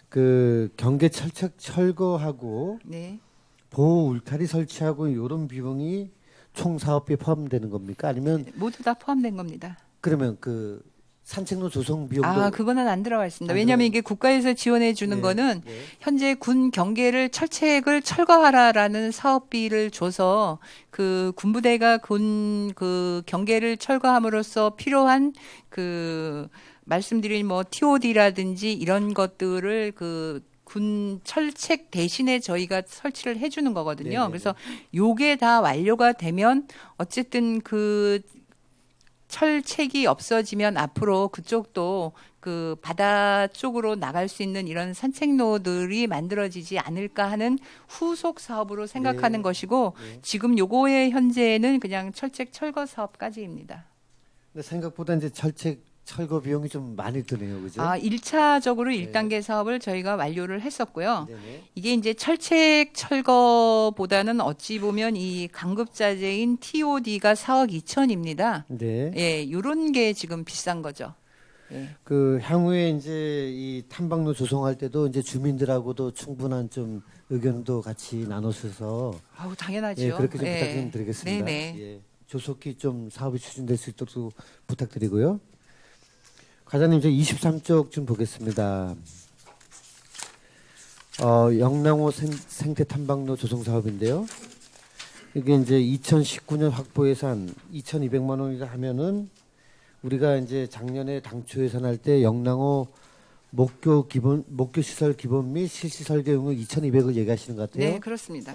그 경계 철책 철거하고 네. 보호 울타리 설치하고 이런 비용이 총 사업비에 포함되는 겁니까? 아니면 모두 다 포함된 겁니다. 그러면 그 산책로 조성 비용도 그거는 안 들어가 있습니다. 안 왜냐하면 들어가 이게 국가에서 지원해 주는 네, 거는 네. 현재 군 경계를 철책을 철거하라라는 사업비를 줘서 그 군부대가 군 그 경계를 철거함으로써 필요한 그 말씀드린 뭐 TOD라든지 이런 것들을 그 군 철책 대신에 저희가 설치를 해주는 거거든요. 네네네. 그래서 요게 다 완료가 되면 어쨌든 그 철책이 없어지면 앞으로 그쪽도 그 바다 쪽으로 나갈 수 있는 이런 산책로들이 만들어지지 않을까 하는 후속 사업으로 생각하는 네. 것이고 네. 지금 요거의 현재는 그냥 철책 철거 사업까지입니다. 근데 생각보다 이제 철책 철거 비용이 좀 많이 드네요, 그죠? 1차적으로 1단계 사업을 저희가 완료를 했었고요. 네네. 이게 이제 철책 철거보다는 어찌 보면 이 강급자재인 TOD가 4억 2천입니다. 네. 예, 요런 게 지금 비싼 거죠. 예. 그 향후에 이제 이 탐방로 조성할 때도 이제 주민들하고도 충분한 좀 의견도 같이 나누셔서 당연하죠. 예, 그렇게 좀 예. 부탁 좀 드리겠습니다. 네네. 예, 조속히 좀 사업이 추진될 수 있도록 부탁드리고요. 과장님, 저 23쪽 좀 보겠습니다. 영랑호 생태 탐방로 조성 사업인데요. 이게 이제 2019년 확보 예산 2,200만 원이라 하면은 우리가 이제 작년에 당초 예산할 때 영랑호 목교 시설 기본 및 실시 설계 용역 2,200을 얘기하시는 것 같아요. 네, 그렇습니다.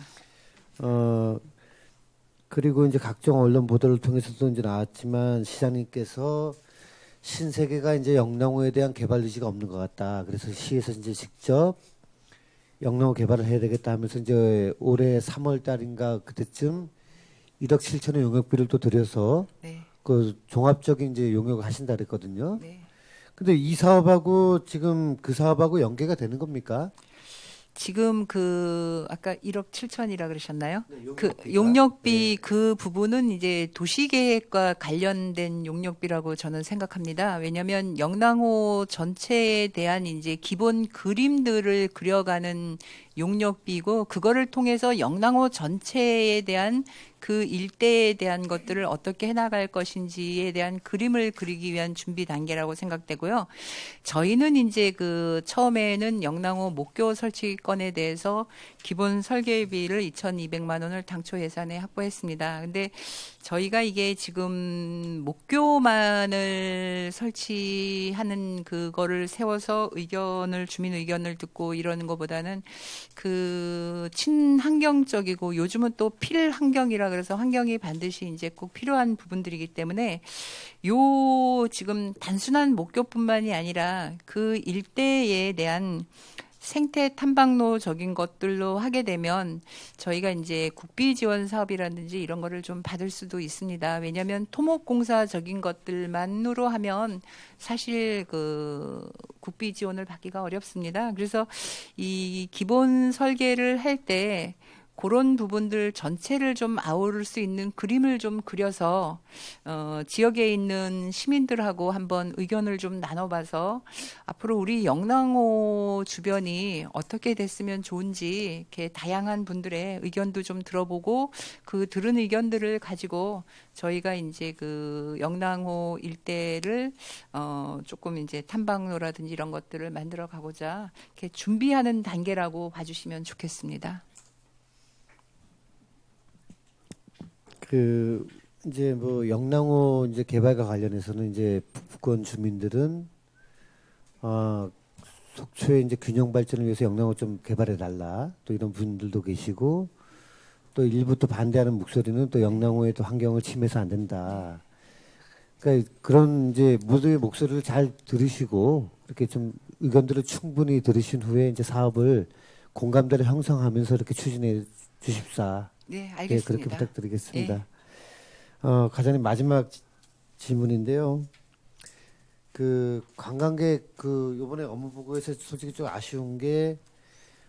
그리고 이제 각종 언론 보도를 통해서도 이제 나왔지만 시장님께서 신세계가 이제 영랑호에 대한 개발 의지가 없는 것 같다. 그래서 시에서 이제 직접 영랑호 개발을 해야 되겠다 하면서 이제 올해 3월 달인가 그때쯤 1억 7천의 용역비를 또 들여서 네. 그 종합적인 이제 용역을 하신다 그랬거든요. 네. 근데 이 사업하고 지금 그 사업하고 연계가 되는 겁니까? 지금 그 아까 1억 7천이라 그러셨나요? 네, 그 용역비가. 용역비 그 부분은 이제 도시계획과 관련된 용역비라고 저는 생각합니다. 왜냐하면 영랑호 전체에 대한 이제 기본 그림들을 그려가는 용역비고 그거를 통해서 영랑호 전체에 대한 그 일대에 대한 것들을 어떻게 해나갈 것인지에 대한 그림을 그리기 위한 준비 단계라고 생각되고요. 저희는 이제 그 처음에는 영랑호 목교 설치건에 대해서 기본 설계비를 2,200만 원을 당초 예산에 확보했습니다. 근데 저희가 이게 지금 목교만을 설치하는 그거를 세워서 주민 의견을 듣고 이러는 것보다는 그 친환경적이고 요즘은 또 필환경이라 그래서 환경이 반드시 이제 꼭 필요한 부분들이기 때문에 요 지금 단순한 목표뿐만이 아니라 그 일대에 대한 생태 탐방로적인 것들로 하게 되면 저희가 이제 국비 지원 사업이라든지 이런 거를 좀 받을 수도 있습니다. 왜냐하면 토목공사적인 것들만으로 하면 사실 그 국비 지원을 받기가 어렵습니다. 그래서 이 기본 설계를 할 때 그런 부분들 전체를 좀 아우를 수 있는 그림을 좀 그려서 지역에 있는 시민들하고 한번 의견을 좀 나눠봐서 앞으로 우리 영랑호 주변이 어떻게 됐으면 좋은지 이렇게 다양한 분들의 의견도 좀 들어보고 그 들은 의견들을 가지고 저희가 이제 그 영랑호 일대를 조금 이제 탐방로라든지 이런 것들을 만들어 가고자 이렇게 준비하는 단계라고 봐주시면 좋겠습니다. 그 이제 뭐 영랑호 이제 개발과 관련해서는 이제 북부권 주민들은 속초의 이제 균형 발전을 위해서 영랑호 좀 개발해 달라 또 이런 분들도 계시고 또 일부 또 반대하는 목소리는 또 영랑호의 또 환경을 침해서 안 된다. 그러니까 그런 이제 모두의 목소리를 잘 들으시고 이렇게 좀 의견들을 충분히 들으신 후에 이제 사업을 공감대를 형성하면서 이렇게 추진해 주십사. 네, 예, 알겠습니다. 그렇게 부탁드리겠습니다. 과장님 마지막 질문인데요. 그 관광객 그 이번에 업무 보고에서 솔직히 좀 아쉬운 게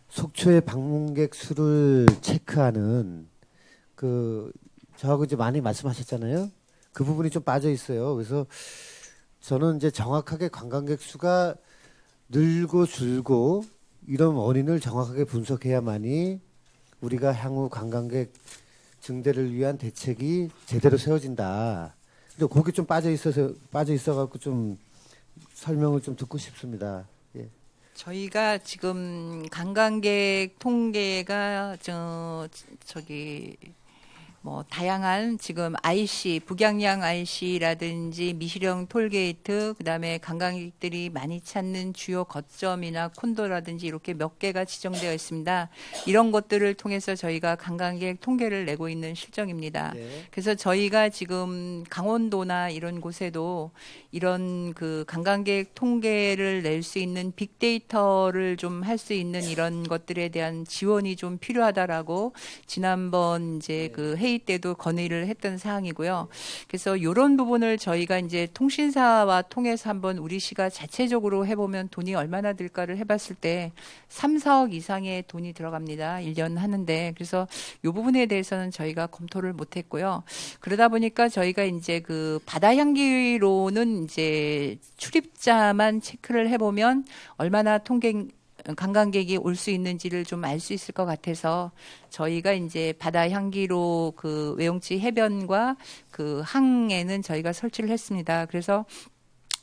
속초의 방문객 수를 체크하는 그 저하고 이제 많이 말씀하셨잖아요. 그 부분이 좀 빠져 있어요. 그래서 저는 이제 정확하게 관광객 수가 늘고 줄고 이런 원인을 정확하게 분석해야만이 우리가 향후 관광객 증대를 위한 대책이 제대로 세워진다. 근데 거기 좀 빠져 있어갖고 좀 설명을 좀 듣고 싶습니다. 예. 저희가 지금 관광객 통계가 저기 뭐 다양한 지금 IC, 북양양 IC라든지 미시령 톨게이트, 그다음에 관광객들이 많이 찾는 주요 거점이나 콘도라든지 이렇게 몇 개가 지정되어 있습니다. 이런 것들을 통해서 저희가 관광객 통계를 내고 있는 실정입니다. 네. 그래서 저희가 지금 강원도나 이런 곳에도 이런 그 관광객 통계를 낼 수 있는 빅데이터를 좀 할 수 있는 이런 것들에 대한 지원이 좀 필요하다라고 지난번 이제 그 회의 때도 건의를 했던 사항이고요. 그래서 이런 부분을 저희가 이제 통신사와 통해서 한번 우리 시가 자체적으로 해보면 돈이 얼마나 들까를 해봤을 때 3, 4억 이상의 돈이 들어갑니다. 1년 하는데. 그래서 이 부분에 대해서는 저희가 검토를 못했고요. 그러다 보니까 저희가 이제 그 바다 향기로는 이제 출입자만 체크를 해보면 얼마나 관광객이 올 수 있는지를 좀 알 수 있을 것 같아서 저희가 이제 바다 향기로 그 외용지 해변과 그 항에는 저희가 설치를 했습니다. 그래서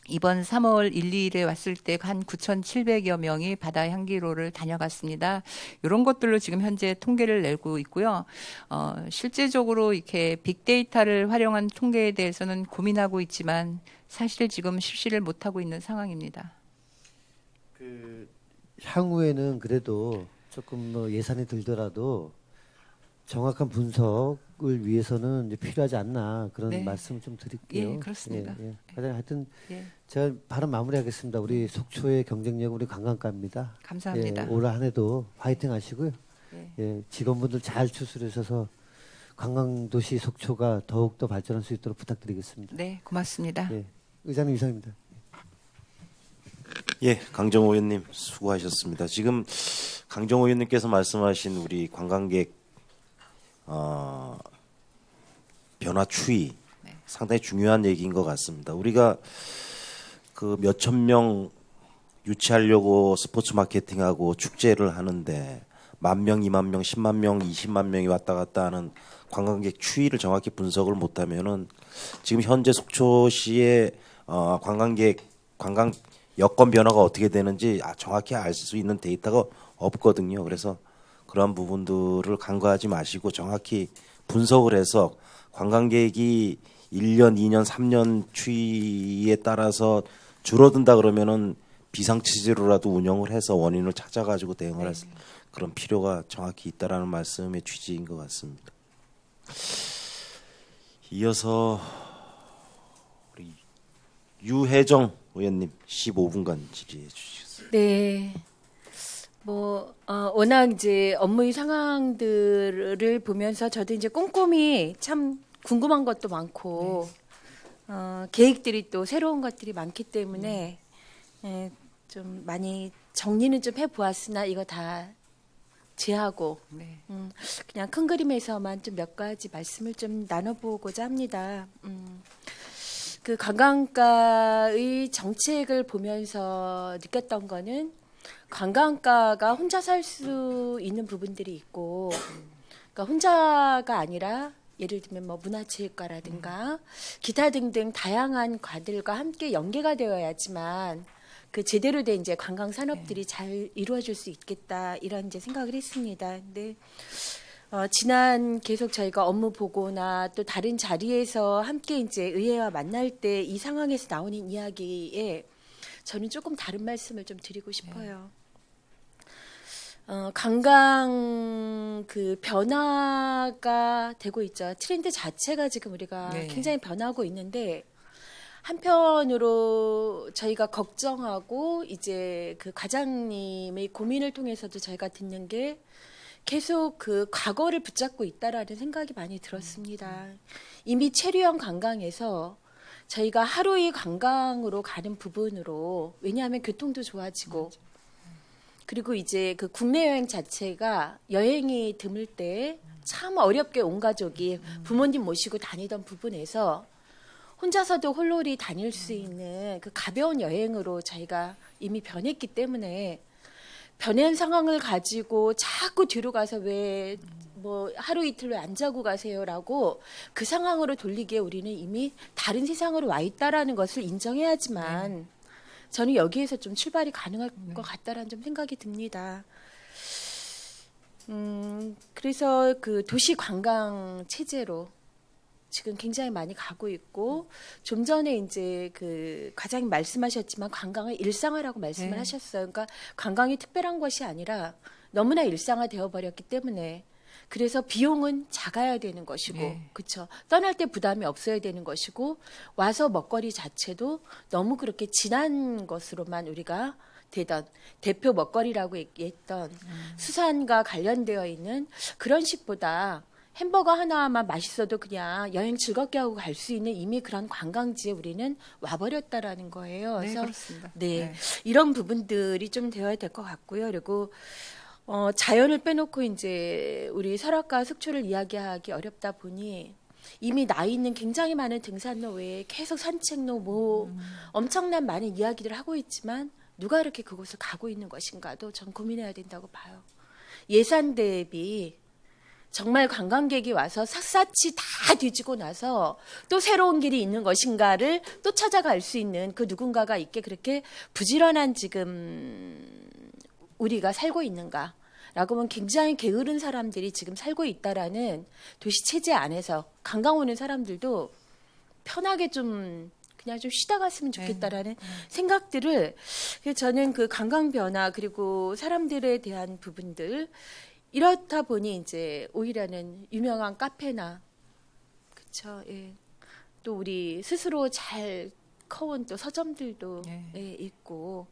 이번 3월 1, 2일에 왔을 때 한 9,700여 명이 바다 향기로를 다녀갔습니다. 이런 것들로 지금 현재 통계를 내고 있고요. 실제적으로 이렇게 빅데이터를 활용한 통계에 대해서는 고민하고 있지만 사실 지금 실시를 못하고 있는 상황입니다. 그 향후에는 그래도 조금 뭐 예산이 들더라도 정확한 분석을 위해서는 이제 필요하지 않나 그런 네. 말씀을 좀 드릴게요. 예, 그렇습니다. 예, 예. 하여튼 예, 제가 바로 마무리하겠습니다. 우리 속초의 경쟁력 우리 관광가입니다. 감사합니다. 예, 올 한 해도 화이팅 하시고요. 예. 예, 직원분들 잘 추스르셔서 관광도시 속초가 더욱더 발전할 수 있도록 부탁드리겠습니다. 네, 고맙습니다. 예, 의장님 이상입니다. 예, 강정호 의원님 수고하셨습니다. 지금 강정호 의원님께서 말씀하신 우리 관광객 변화 추이 상당히 중요한 얘기인 것 같습니다. 우리가 그 몇천 명 유치하려고 스포츠 마케팅하고 축제를 하는데 10,000명, 20,000명, 10만 명, 20만 명이 왔다 갔다 하는 관광객 추이를 정확히 분석을 못하면은 지금 현재 속초시의 관광 여건 변화가 어떻게 되는지 정확히 알 수 있는 데이터가 없거든요. 그래서 그런 부분들을 간과하지 마시고 정확히 분석을 해서 관광객이 1년, 2년, 3년 추이에 따라서 줄어든다 그러면은 비상치제로라도 운영을 해서 원인을 찾아가지고 대응을 할 그런 필요가 정확히 있다라는 말씀의 취지인 것 같습니다. 이어서 우리 유혜정 의원님 15분간 질의해 주시겠습니다. 네. 워낙 이제 업무의 상황들을 보면서 저도 이제 꼼꼼히 참 궁금한 것도 많고, 계획들이 또 새로운 것들이 많기 때문에, 좀 많이 정리는 좀 해보았으나 이거 다 제하고, 네. 그냥 큰 그림에서만 좀 몇 가지 말씀을 좀 나눠보고자 합니다. 그 관광가의 정책을 보면서 느꼈던 거는 관광가가 혼자 살 수 있는 부분들이 있고, 그러니까 혼자가 아니라 예를 들면 뭐 문화체육과라든가 기타 등등 다양한 과들과 함께 연계가 되어야지만 그 제대로 된 이제 관광 산업들이 잘 이루어질 수 있겠다 이런 이제 생각을 했습니다. 근데 지난 계속 저희가 업무 보고나 또 다른 자리에서 함께 이제 의회와 만날 때 이 상황에서 나오는 이야기에 저는 조금 다른 말씀을 좀 드리고 싶어요. 관광 그 변화가 되고 있죠. 트렌드 자체가 지금 우리가 네. 굉장히 변하고 있는데 한편으로 저희가 걱정하고 이제 그 과장님의 고민을 통해서도 저희가 듣는 게 계속 그 과거를 붙잡고 있다라는 생각이 많이 들었습니다. 이미 체류형 관광에서 저희가 하루의 관광으로 가는 부분으로 왜냐하면 교통도 좋아지고 그리고 이제 그 국내 여행 자체가 여행이 드물 때 참 어렵게 온 가족이 부모님 모시고 다니던 부분에서 혼자서도 홀로리 다닐 수 있는 그 가벼운 여행으로 저희가 이미 변했기 때문에 변한 상황을 가지고 자꾸 뒤로 가서 왜 뭐 하루 이틀 왜 안 자고 가세요라고 그 상황으로 돌리기에 우리는 이미 다른 세상으로 와 있다라는 것을 인정해야지만 저는 여기에서 좀 출발이 가능할 것 같다라는 좀 생각이 듭니다. 그래서 그 도시 관광 체제로 지금 굉장히 많이 가고 있고 좀 전에 이제 그 과장님 말씀하셨지만 관광을 일상화라고 말씀을 네. 하셨어요. 그러니까 관광이 특별한 것이 아니라 너무나 일상화되어 버렸기 때문에 그래서 비용은 작아야 되는 것이고 네. 그렇죠. 떠날 때 부담이 없어야 되는 것이고 와서 먹거리 자체도 너무 그렇게 진한 것으로만 우리가 되던 대표 먹거리라고 얘기했던 수산과 관련되어 있는 그런 식보다 햄버거 하나만 맛있어도 그냥 여행 즐겁게 하고 갈 수 있는 이미 그런 관광지에 우리는 와버렸다라는 거예요. 네, 그래서 그렇습니다. 네, 이런 부분들이 좀 되어야 될 것 같고요. 그리고 자연을 빼놓고 이제 우리 설악과 속초를 이야기하기 어렵다 보니 이미 나 있는 굉장히 많은 등산로 외에 계속 산책로 뭐 엄청난 많은 이야기들을 하고 있지만 누가 이렇게 그곳을 가고 있는 것인가도 전 고민해야 된다고 봐요. 예산 대비 정말 관광객이 와서 샅샅이 다 뒤지고 나서 또 새로운 길이 있는 것인가를 또 찾아갈 수 있는 그 누군가가 있게 그렇게 부지런한 지금 우리가 살고 있는가? 라고 하면 굉장히 게으른 사람들이 지금 살고 있다라는 도시 체제 안에서 관광 오는 사람들도 편하게 좀 그냥 좀 쉬다 갔으면 좋겠다라는 생각들을 그래서 저는 그 관광 변화 그리고 사람들에 대한 부분들 이렇다 보니 이제 오히려는 유명한 카페나 그렇죠. 예. 또 우리 스스로 잘 커온 또 서점들도 예, 있고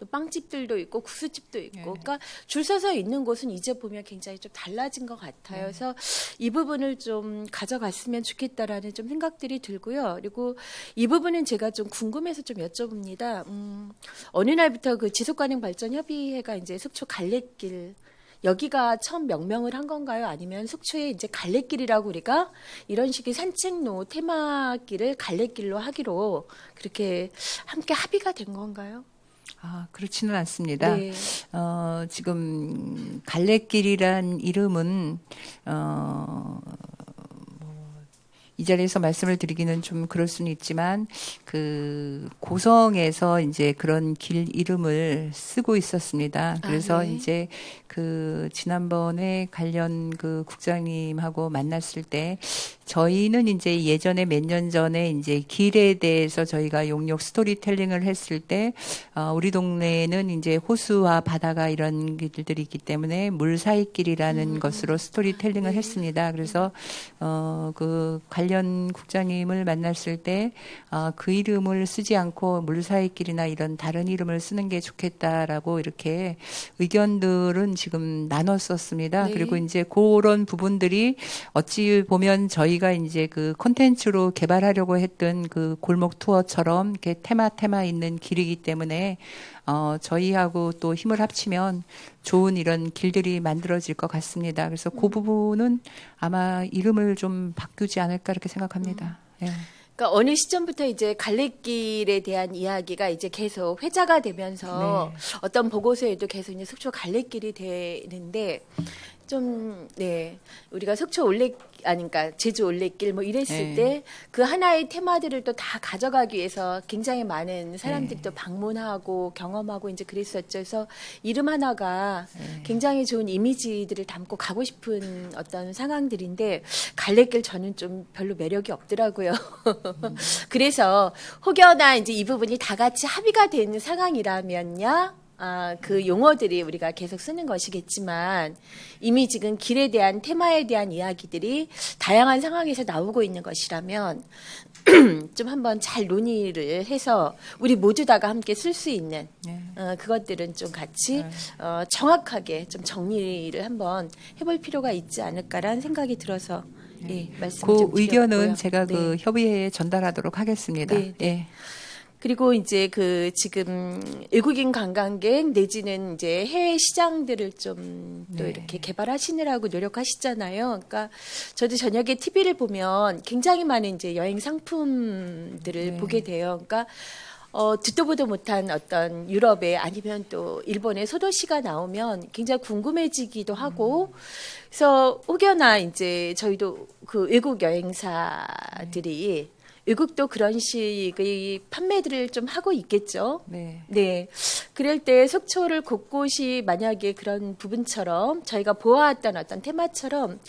또 빵집들도 있고 국수집도 있고 그러니까 줄 서서 있는 곳은 이제 보면 굉장히 좀 달라진 것 같아요. 그래서 이 부분을 좀 가져갔으면 좋겠다라는 좀 생각들이 들고요. 그리고 이 부분은 제가 좀 궁금해서 좀 여쭤봅니다. 어느 날부터 그 지속가능발전협의회가 이제 속초 갈래길 여기가 처음 명명을 한 건가요? 아니면 속초에 이제 갈래길이라고 우리가 이런 식의 산책로 테마길을 갈래길로 하기로 그렇게 함께 합의가 된 건가요? 그렇지는 않습니다. 네. 지금 갈래길이란 이름은 이 자리에서 말씀을 드리기는 좀 그럴 수는 있지만 그 고성에서 이제 그런 길 이름을 쓰고 있었습니다. 그래서 네. 이제 그 지난번에 관련 그 국장님하고 만났을 때 저희는 이제 예전에 몇 년 전에 이제 길에 대해서 저희가 용역 스토리텔링을 했을 때 우리 동네에는 이제 호수와 바다가 이런 길들이 있기 때문에 물 사이길이라는 것으로 스토리텔링을 했습니다. 그래서 그 관련 국장님을 만났을 때 그 이름을 쓰지 않고 물 사이길이나 이런 다른 이름을 쓰는 게 좋겠다라고 이렇게 의견들은 지금 나눴었습니다. 네. 그리고 이제 그런 부분들이 어찌 보면 저희가 이제 그 콘텐츠로 개발하려고 했던 그 골목 투어처럼 이렇게 테마 있는 길이기 때문에 저희하고 또 힘을 합치면 좋은 이런 길들이 만들어질 것 같습니다. 그래서 그 부분은 아마 이름을 좀 바꾸지 않을까 이렇게 생각합니다. 예. 그러니까 어느 시점부터 이제 갈래길에 대한 이야기가 이제 계속 회자가 되면서 어떤 보고서에도 계속 이제 속초 갈래길이 되는데 좀 우리가 속초 그러니까 제주 올레길 뭐 이랬을 때 그 하나의 테마들을 또 다 가져가기 위해서 굉장히 많은 사람들이 또 방문하고 경험하고 이제 그랬었죠. 그래서 이름 하나가 굉장히 좋은 이미지들을 담고 가고 싶은 어떤 상황들인데 갈래길 저는 좀 별로 매력이 없더라고요. 그래서 혹여나 이제 이 부분이 다 같이 합의가 되는 상황이라면요. 그 용어들이 우리가 계속 쓰는 것이겠지만 이미 지금 길에 대한 테마에 대한 이야기들이 다양한 상황에서 나오고 있는 것이라면 좀 한번 잘 논의를 해서 우리 모두 다가 함께 쓸 수 있는 그것들은 좀 같이 정확하게 좀 정리를 한번 해볼 필요가 있지 않을까라는 생각이 들어서 말씀을 그 좀 의견은 드렸고요. 제가 그 협의회에 전달하도록 하겠습니다. 네, 네. 그리고 이제 그 지금 외국인 관광객 내지는 이제 해외 시장들을 좀 또 이렇게 개발하시느라고 노력하시잖아요. 그러니까 저도 저녁에 TV를 보면 굉장히 많은 이제 여행 상품들을 보게 돼요. 그러니까 듣도 보도 못한 어떤 유럽의 아니면 또 일본의 소도시가 나오면 굉장히 궁금해지기도 하고 그래서 혹여나 이제 저희도 그 외국 여행사들이 외국도 그런 식의 판매들을 좀 하고 있겠죠. 네. 그럴 때 속초를 곳곳이 만약에 그런 부분처럼 저희가 보아왔던 어떤 테마처럼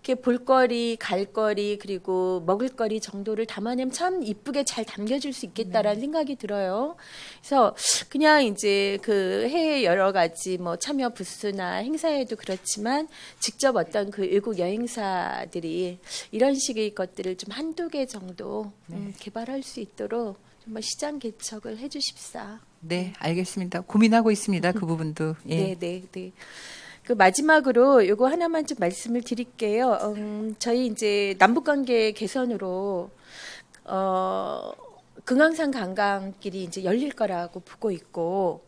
이렇게 볼거리, 갈거리 그리고 먹을거리 정도를 담아내면 참 이쁘게 잘 담겨줄 수 있겠다라는 생각이 들어요. 그래서 그냥 이제 그 해외 여러 가지 뭐 참여 부스나 행사에도 그렇지만 직접 어떤 그 외국 여행사들이 이런 식의 것들을 좀 한두 개 정도 개발할 수 있도록 정말 시장 개척을 해주십사. 네, 알겠습니다. 고민하고 있습니다. 그 부분도. 예. 네. 그 마지막으로 요거 하나만 좀 말씀을 드릴게요. 저희 이제 남북관계 개선으로 금강산 관광길이 이제 열릴 거라고 보고 있고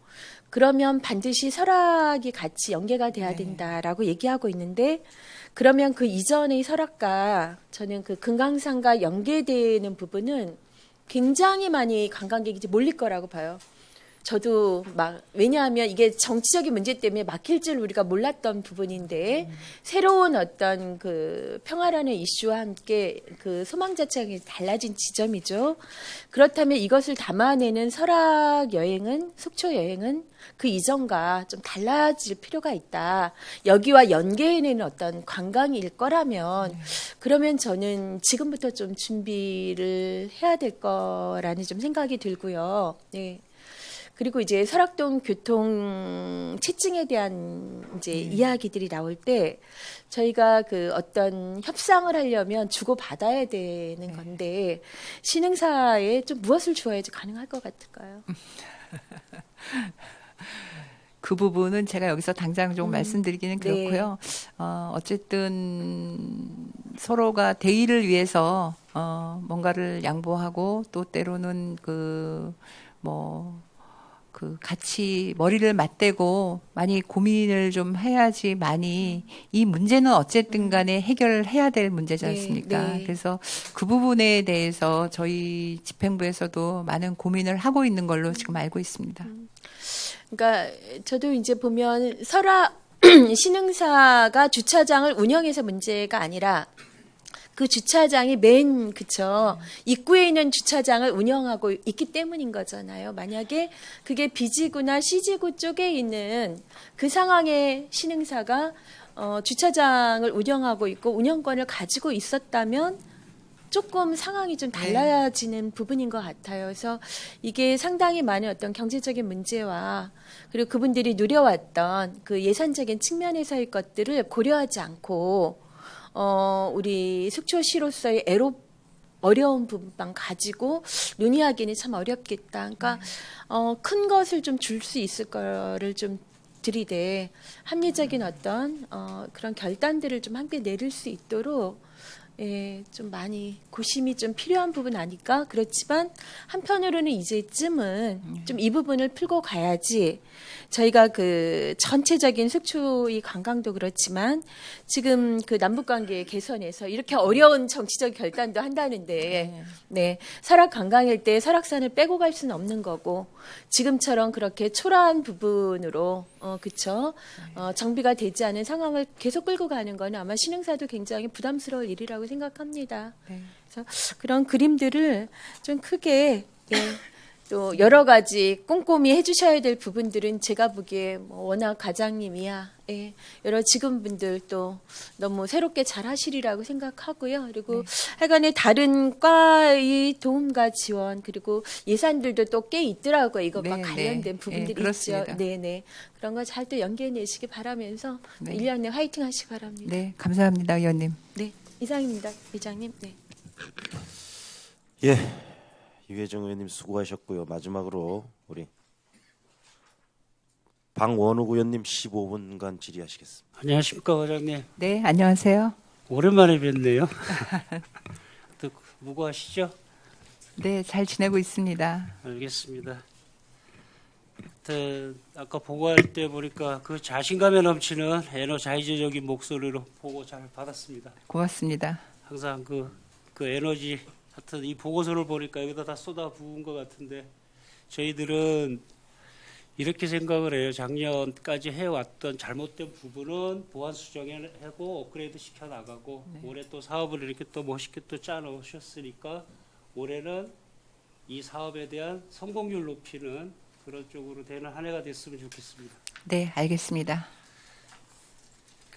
그러면 반드시 설악이 같이 연계가 돼야 된다라고 얘기하고 있는데 그러면 그 이전의 설악과 저는 그 금강산과 연계되는 부분은 굉장히 많이 관광객이 이제 몰릴 거라고 봐요. 저도 왜냐하면 이게 정치적인 문제 때문에 막힐 줄 우리가 몰랐던 부분인데 새로운 어떤 그 평화라는 이슈와 함께 그 소망 자체가 달라진 지점이죠. 그렇다면 이것을 담아내는 설악 여행은 속초 여행은 그 이전과 좀 달라질 필요가 있다. 여기와 연계해내는 어떤 관광일 거라면 그러면 저는 지금부터 좀 준비를 해야 될 거라는 좀 생각이 들고요. 네. 그리고 이제 설악동 교통 체증에 대한 이제 이야기들이 나올 때 저희가 그 어떤 협상을 하려면 주고 받아야 되는 건데 신흥사에 좀 무엇을 주어야지 가능할 것 같을까요? 그 부분은 제가 여기서 당장 좀 말씀드리기는 그렇고요. 어쨌든 서로가 대의를 위해서 뭔가를 양보하고 또 때로는 같이 머리를 맞대고 많이 고민을 좀 해야지 많이 이 문제는 어쨌든 간에 해결해야 될 문제지 않습니까? 그래서 그 부분에 대해서 저희 집행부에서도 많은 고민을 하고 있는 걸로 지금 알고 있습니다. 그러니까 저도 이제 보면 신흥사가 주차장을 운영해서 문제가 아니라 그 주차장이 입구에 있는 주차장을 운영하고 있기 때문인 거잖아요. 만약에 그게 B지구나 C지구 쪽에 있는 그 상황에 신흥사가 주차장을 운영하고 있고 운영권을 가지고 있었다면 조금 상황이 좀 달라지는 부분인 것 같아요. 그래서 이게 상당히 많은 어떤 경제적인 문제와 그리고 그분들이 누려왔던 그 예산적인 측면에서의 것들을 고려하지 않고 우리 숙초시로서의 어려운 부분만 가지고 논의하기는 참 어렵겠다. 그러니까 큰 것을 좀 줄 수 있을 거를 좀 들이대 합리적인 어떤 그런 결단들을 좀 함께 내릴 수 있도록 좀 많이 고심이 좀 필요한 부분 아닐까? 그렇지만 한편으로는 이제쯤은 좀 이 부분을 풀고 가야지 저희가 그 전체적인 속초의 관광도 그렇지만 지금 그 남북관계 개선에서 이렇게 어려운 정치적 결단도 한다는데 네, 설악 관광일 때 설악산을 빼고 갈 수는 없는 거고 지금처럼 그렇게 초라한 부분으로 그쵸 정비가 되지 않은 상황을 계속 끌고 가는 거는 아마 신흥사도 굉장히 부담스러울 일이라고 생각합니다. 그래서 그런 그림들을 좀 크게 또 여러 가지 꼼꼼히 해주셔야 될 부분들은 제가 보기에 뭐 워낙 과장님이야 여러 직원분들 또 너무 새롭게 잘 하시리라고 생각하고요. 그리고 하여간에 다른 과의 도움과 지원 그리고 예산들도 또 꽤 있더라고요. 이것과 관련된 부분들이 있죠. 네네. 그런 거 잘 또 연계해내시기 바라면서 1년 내 화이팅 하시기 바랍니다. 네, 감사합니다, 의원님. 네, 이상입니다, 회장님. 네. 예, 유혜정 의원님 수고하셨고요. 마지막으로 우리 방원욱 의원님 15분간 질의하시겠습니다. 안녕하십니까, 회장님. 네, 안녕하세요. 오랜만에 뵙네요. 또 무고하시죠? 네, 잘 지내고 있습니다. 알겠습니다. 아까 보고할 때 보니까 그 자신감에 넘치는 자의적인 목소리로 보고 잘 받았습니다. 고맙습니다. 항상 그 에너지, 하여튼 이 보고서를 보니까 여기다 다 쏟아 부은 것 같은데 저희들은 이렇게 생각을 해요. 작년까지 해왔던 잘못된 부분은 보완 수정하고 업그레이드 시켜 나가고 올해 또 사업을 이렇게 또 멋있게 또 짜놓으셨으니까 올해는 이 사업에 대한 성공률 높이는 그런 쪽으로 되는 한 해가 됐으면 좋겠습니다. 네, 알겠습니다.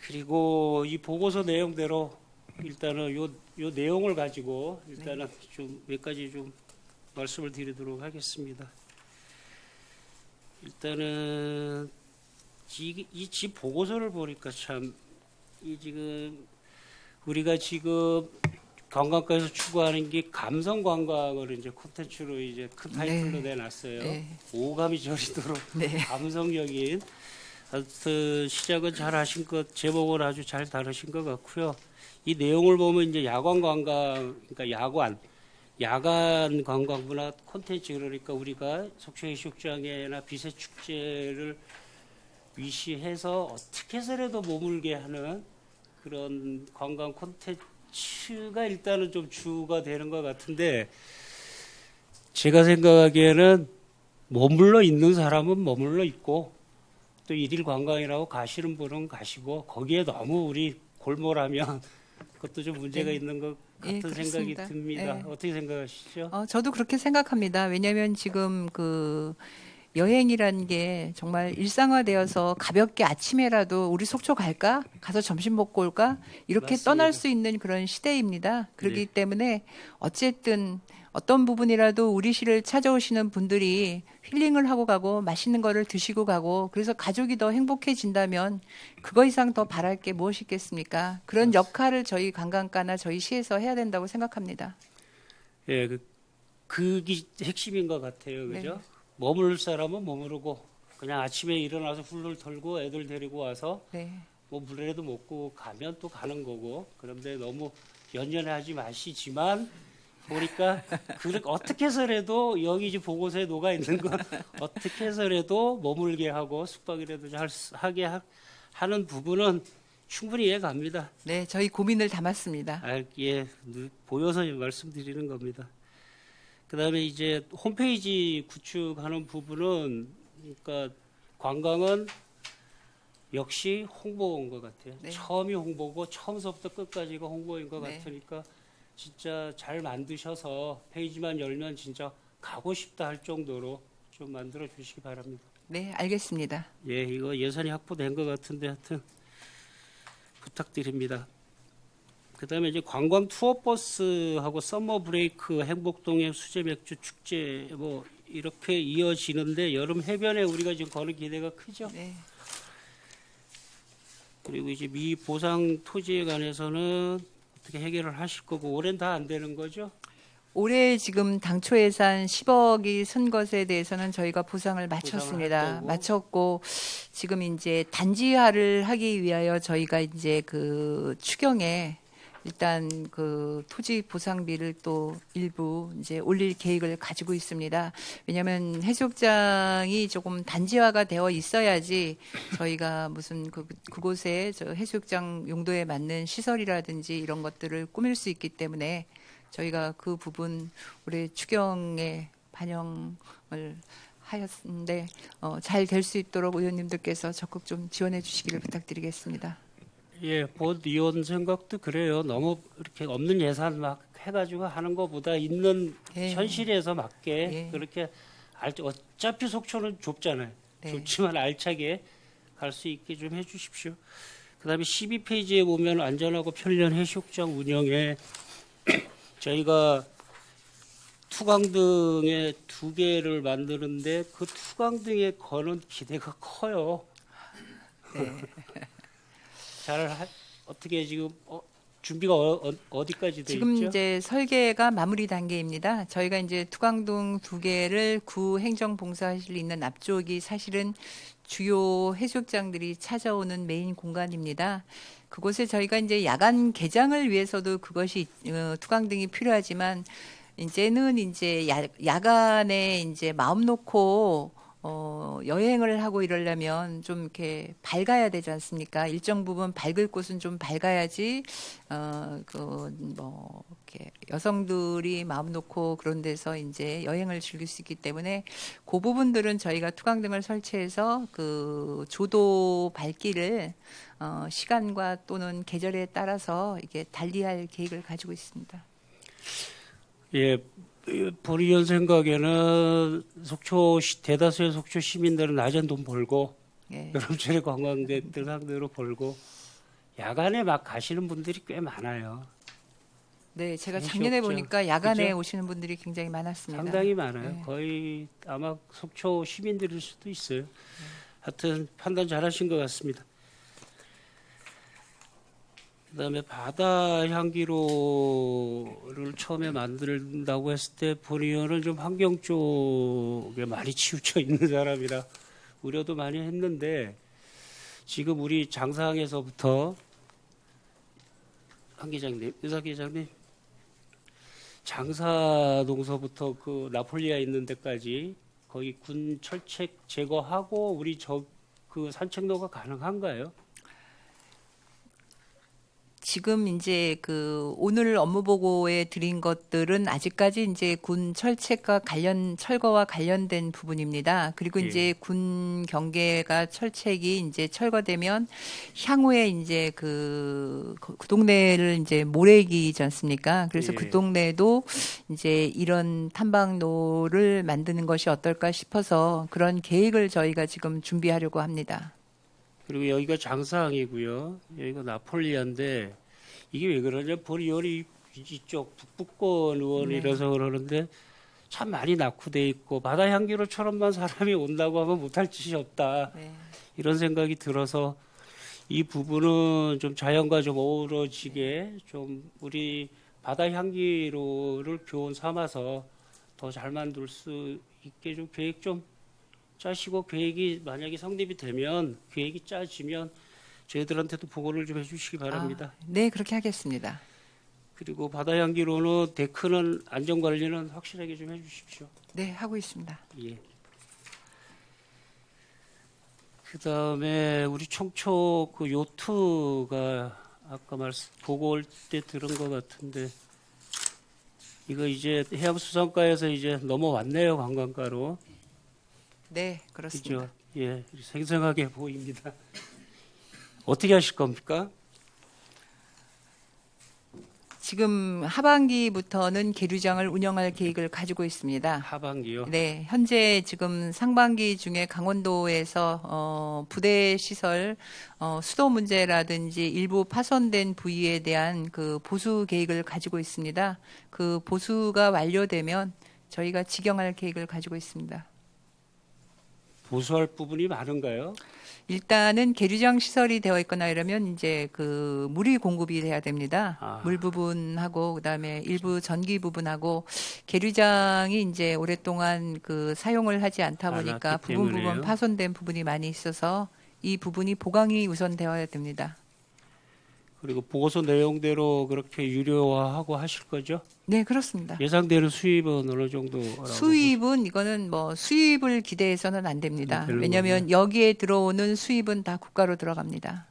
그리고 이 보고서 내용대로 일단은 요 내용을 가지고 일단은 좀 몇 가지 좀 말씀을 드리도록 하겠습니다. 일단은 이 집 보고서를 보니까 참 이 지금 우리가 지금 관광가에서 추구하는 게 감성 관광을 이제 콘텐츠로 이제 큰 타이틀로 내놨어요. 오감이 저리도록 감성적인 하여튼 시작은 잘 하신 것 제목을 아주 잘 다루신 것 같고요. 이 내용을 보면 이제 야간 관광 그러니까 야간 관광 문화 콘텐츠 그러니까 우리가 속초해수욕장이나 비세축제를 위시해서 어떻게 해서라도 머물게 하는 그런 관광 콘텐츠가 일단은 좀 주가 되는 것 같은데 제가 생각하기에는 머물러 있는 사람은 머물러 있고 또 일일 관광이라고 가시는 분은 가시고 거기에 너무 우리 골몰하면 그것도 좀 문제가 있는 것 같은 생각이 듭니다. 어떻게 생각하시죠? 저도 그렇게 생각합니다. 왜냐하면 지금 그 여행이라는 게 정말 일상화되어서 가볍게 아침에라도 우리 속초 갈까? 가서 점심 먹고 올까? 이렇게 맞습니다. 떠날 수 있는 그런 시대입니다. 그렇기 때문에 어쨌든 어떤 부분이라도 우리 시를 찾아오시는 분들이 힐링을 하고 가고 맛있는 거를 드시고 가고 그래서 가족이 더 행복해진다면 그거 이상 더 바랄 게 무엇이 있겠습니까? 그런 역할을 저희 관광가나 저희 시에서 해야 된다고 생각합니다. 예, 그게 핵심인 것 같아요. 그죠? 머물 사람은 머무르고 그냥 아침에 일어나서 훌훌 털고 애들 데리고 와서 뭐 물이라도 먹고 가면 또 가는 거고 그런데 너무 연연하지 마시지만 보니까 어떻게 해서라도 여기 이제 보고서에 녹아 있는 거 어떻게 해서라도 머물게 하고 숙박이라도 잘 하게 하는 부분은 충분히 이해갑니다. 네, 저희 고민을 담았습니다. 예, 보여서 말씀드리는 겁니다. 그다음에 이제 홈페이지 구축하는 부분은 그러니까 관광은 역시 홍보인 것 같아요. 처음이 홍보고 처음서부터 끝까지가 홍보인 것 같으니까 진짜 잘 만드셔서 페이지만 열면 진짜 가고 싶다 할 정도로 좀 만들어 주시기 바랍니다. 네, 알겠습니다. 예, 이거 예산이 확보된 것 같은데 하여튼 부탁드립니다. 그다음에 이제 관광 투어 버스하고 서머 브레이크 행복동행 수제 맥주 축제 뭐 이렇게 이어지는데 여름 해변에 우리가 지금 거는 기대가 크죠. 네. 그리고 이제 미 보상 토지에 관해서는 어떻게 해결을 하실 거고 올해는 다 안 되는 거죠? 올해 지금 당초 예산 10억이 쓴 것에 대해서는 저희가 보상을 할 마쳤습니다. 거고. 마쳤고 지금 이제 단지화를 하기 위하여 저희가 이제 그 추경에 일단 그 토지 보상비를 또 일부 이제 올릴 계획을 가지고 있습니다. 왜냐하면 해수욕장이 조금 단지화가 되어 있어야지 저희가 무슨 그곳에 저 해수욕장 용도에 맞는 시설이라든지 이런 것들을 꾸밀 수 있기 때문에 저희가 그 부분 올해 추경에 반영을 하였는데 잘 될 수 있도록 의원님들께서 적극 좀 지원해 주시기를 부탁드리겠습니다. 예, 본 의원 생각도 그래요. 너무 이렇게 없는 예산 막 해가지고 하는 것보다 있는 예. 현실에서 맞게 예. 그렇게 어차피 속초는 좁잖아요. 네. 좁지만 알차게 갈 수 있게 좀 해주십시오. 그다음에 12페이지에 보면 안전하고 편리한 해수욕장 운영에 저희가 투광등에 2개를 만드는데 그 투광등에 거는 기대가 커요. 어떻게 지금 준비가 어디까지 돼 지금 있죠? 이제 설계가 마무리 단계입니다. 저희가 이제 투광동 2개를 구 행정봉사실 있는 앞쪽이 사실은 주요 해수욕장들이 찾아오는 메인 공간입니다. 그곳에 저희가 이제 야간 개장을 위해서도 그것이 투광등이 필요하지만 이제는 이제 야간에 이제 마음 놓고 여행을 하고 이러려면 좀 이렇게 밝아야 되지 않습니까? 일정 부분 밝을 곳은 좀 밝아야지 뭐 이렇게 여성들이 마음 놓고 그런 데서 이제 여행을 즐길 수 있기 때문에 그 부분들은 저희가 투광등을 설치해서 그 조도 밝기를 시간과 또는 계절에 따라서 이게 달리할 계획을 가지고 있습니다. 예, 본 의원 생각에는 대다수의 속초 시민들은 낮엔 돈 벌고 예. 여름철에 관광객들 상대로 벌고 야간에 막 가시는 분들이 꽤 많아요. 네, 제가 해수욕장. 작년에 보니까 야간에 그죠? 오시는 분들이 굉장히 많았습니다. 상당히 많아요. 네. 거의 아마 속초 시민들일 수도 있어요. 하여튼 판단 잘하신 것 같습니다. 그다음에 바다 향기로를 처음에 만든다고 했을 때 본 의원은 좀 환경 쪽에 많이 치우쳐 있는 사람이라 우려도 많이 했는데 지금 우리 장상에서부터 한 기장님, 의사 기장님, 장사동서부터 그 나폴리아 있는 데까지 거기 군 철책 제거하고 우리 그 산책로가 가능한가요? 지금 이제 그 오늘 업무 보고에 드린 것들은 아직까지 이제 군 철책과 철거와 관련된 부분입니다. 그리고 예. 이제 군 경계가 철책이 이제 철거되면 향후에 이제 그 동네를 이제 모래기지 않습니까? 그래서 예. 그 동네에도 이제 이런 탐방로를 만드는 것이 어떨까 싶어서 그런 계획을 저희가 지금 준비하려고 합니다. 그리고 여기가 장사항이고요. 여기가 나폴리아인데 이게 왜 그러냐? 본 의원이 이쪽 북부권 의원이라서 그러는데 참 많이 낙후돼 있고 바다 향기로처럼만 사람이 온다고 하면 못할 짓이 없다. 네. 이런 생각이 들어서 이 부분은 좀 자연과 좀 어우러지게 좀 우리 바다 향기로를 교훈 삼아서 더 잘 만들 수 있게 좀 계획 좀 짜시고 계획이 만약에 성립이 되면 계획이 짜지면 저희들한테도 보고를 좀 해주시기 바랍니다. 네, 그렇게 하겠습니다. 그리고 바다 향기로는 데크는 안전관리는 확실하게 좀 해주십시오. 네, 하고 있습니다. 예. 그다음에 우리 청초 그 요트가 아까 보고 올 때 들은 것 같은데 이거 이제 해양수산과에서 이제 넘어왔네요, 관광가로. 네, 그렇습니다. 그죠? 예, 생생하게 보입니다. 어떻게 하실 겁니까? 지금 하반기부터는 계류장을 운영할 계획을 가지고 있습니다. 하반기요. 네, 현재 지금 상반기 중에 강원도에서 부대 시설 수도 문제라든지 일부 파손된 부위에 대한 그 보수 계획을 가지고 있습니다. 그 보수가 완료되면 저희가 직영할 계획을 가지고 있습니다. 보수할 부분이 많은가요? 일단은 계류장 시설이 되어 있거나 이러면 이제 그 물이 공급이 돼야 됩니다. 아. 물 부분하고 그다음에 일부 전기 부분하고 계류장이 이제 오랫동안 그 사용을 하지 않다 보니까 않았기 부분 때문에요? 파손된 부분이 많이 있어서 이 부분이 보강이 우선 되어야 됩니다. 그리고 보고서 내용대로 그렇게 유료화하고 하실 거죠? 네, 그렇습니다. 예상되는 수입은 어느 정도라고 수입은 이거는 뭐 수입을 기대해서는 안 됩니다. 되는 왜냐하면 여기에 들어오는 수입은 다 국가로 들어갑니다.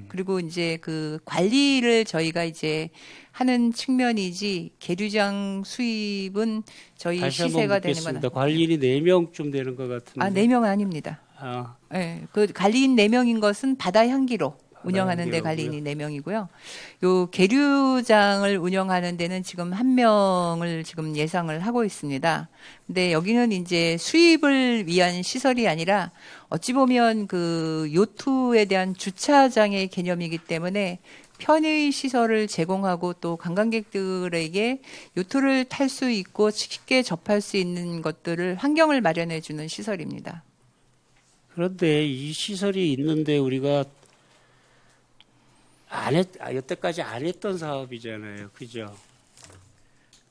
그리고 이제 그 관리를 저희가 이제 하는 측면이지 계류장 수입은 저희 다시 한번 시세가 되는 묻겠습니다. 건 관리인이 4명쯤 되는 것 같은데. 4명은 아닙니다. 아, 예, 그 관리인 4명인 것은 바다 향기로 운영하는 데 향기로고요. 관리인이 4명이고요. 요 계류장을 운영하는 데는 지금 1명을 지금 예상을 하고 있습니다. 근데 여기는 이제 수입을 위한 시설이 아니라 어찌 보면 그 요트에 대한 주차장의 개념이기 때문에 편의 시설을 제공하고 또 관광객들에게 요트를 탈 수 있고 쉽게 접할 수 있는 것들을 환경을 마련해 주는 시설입니다. 그런데 이 시설이 있는데 우리가 여태까지 안 했던 사업이잖아요. 그죠?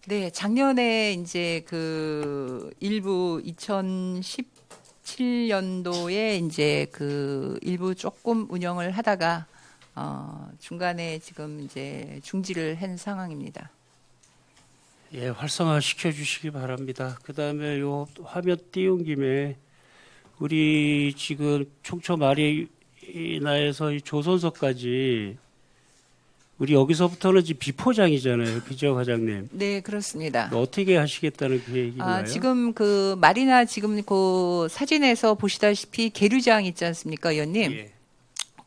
네, 작년에 이제 그 일부 2017년도에 이제 그 일부 조금 운영을 하다가 중간에 지금 이제 중지를 한 상황입니다. 예, 활성화 시켜주시기 바랍니다. 그 다음에 요 화면 띄운 김에 우리 지금 총초 마리나에서 이 조선소까지 우리 여기서부터는 지금 비포장이잖아요. 그죠, 과장님? 네, 그렇습니다. 어떻게 하시겠다는 계획인가요? 지금 그 마리나 지금 그 사진에서 보시다시피 계류장 있지 않습니까, 의원님? 예.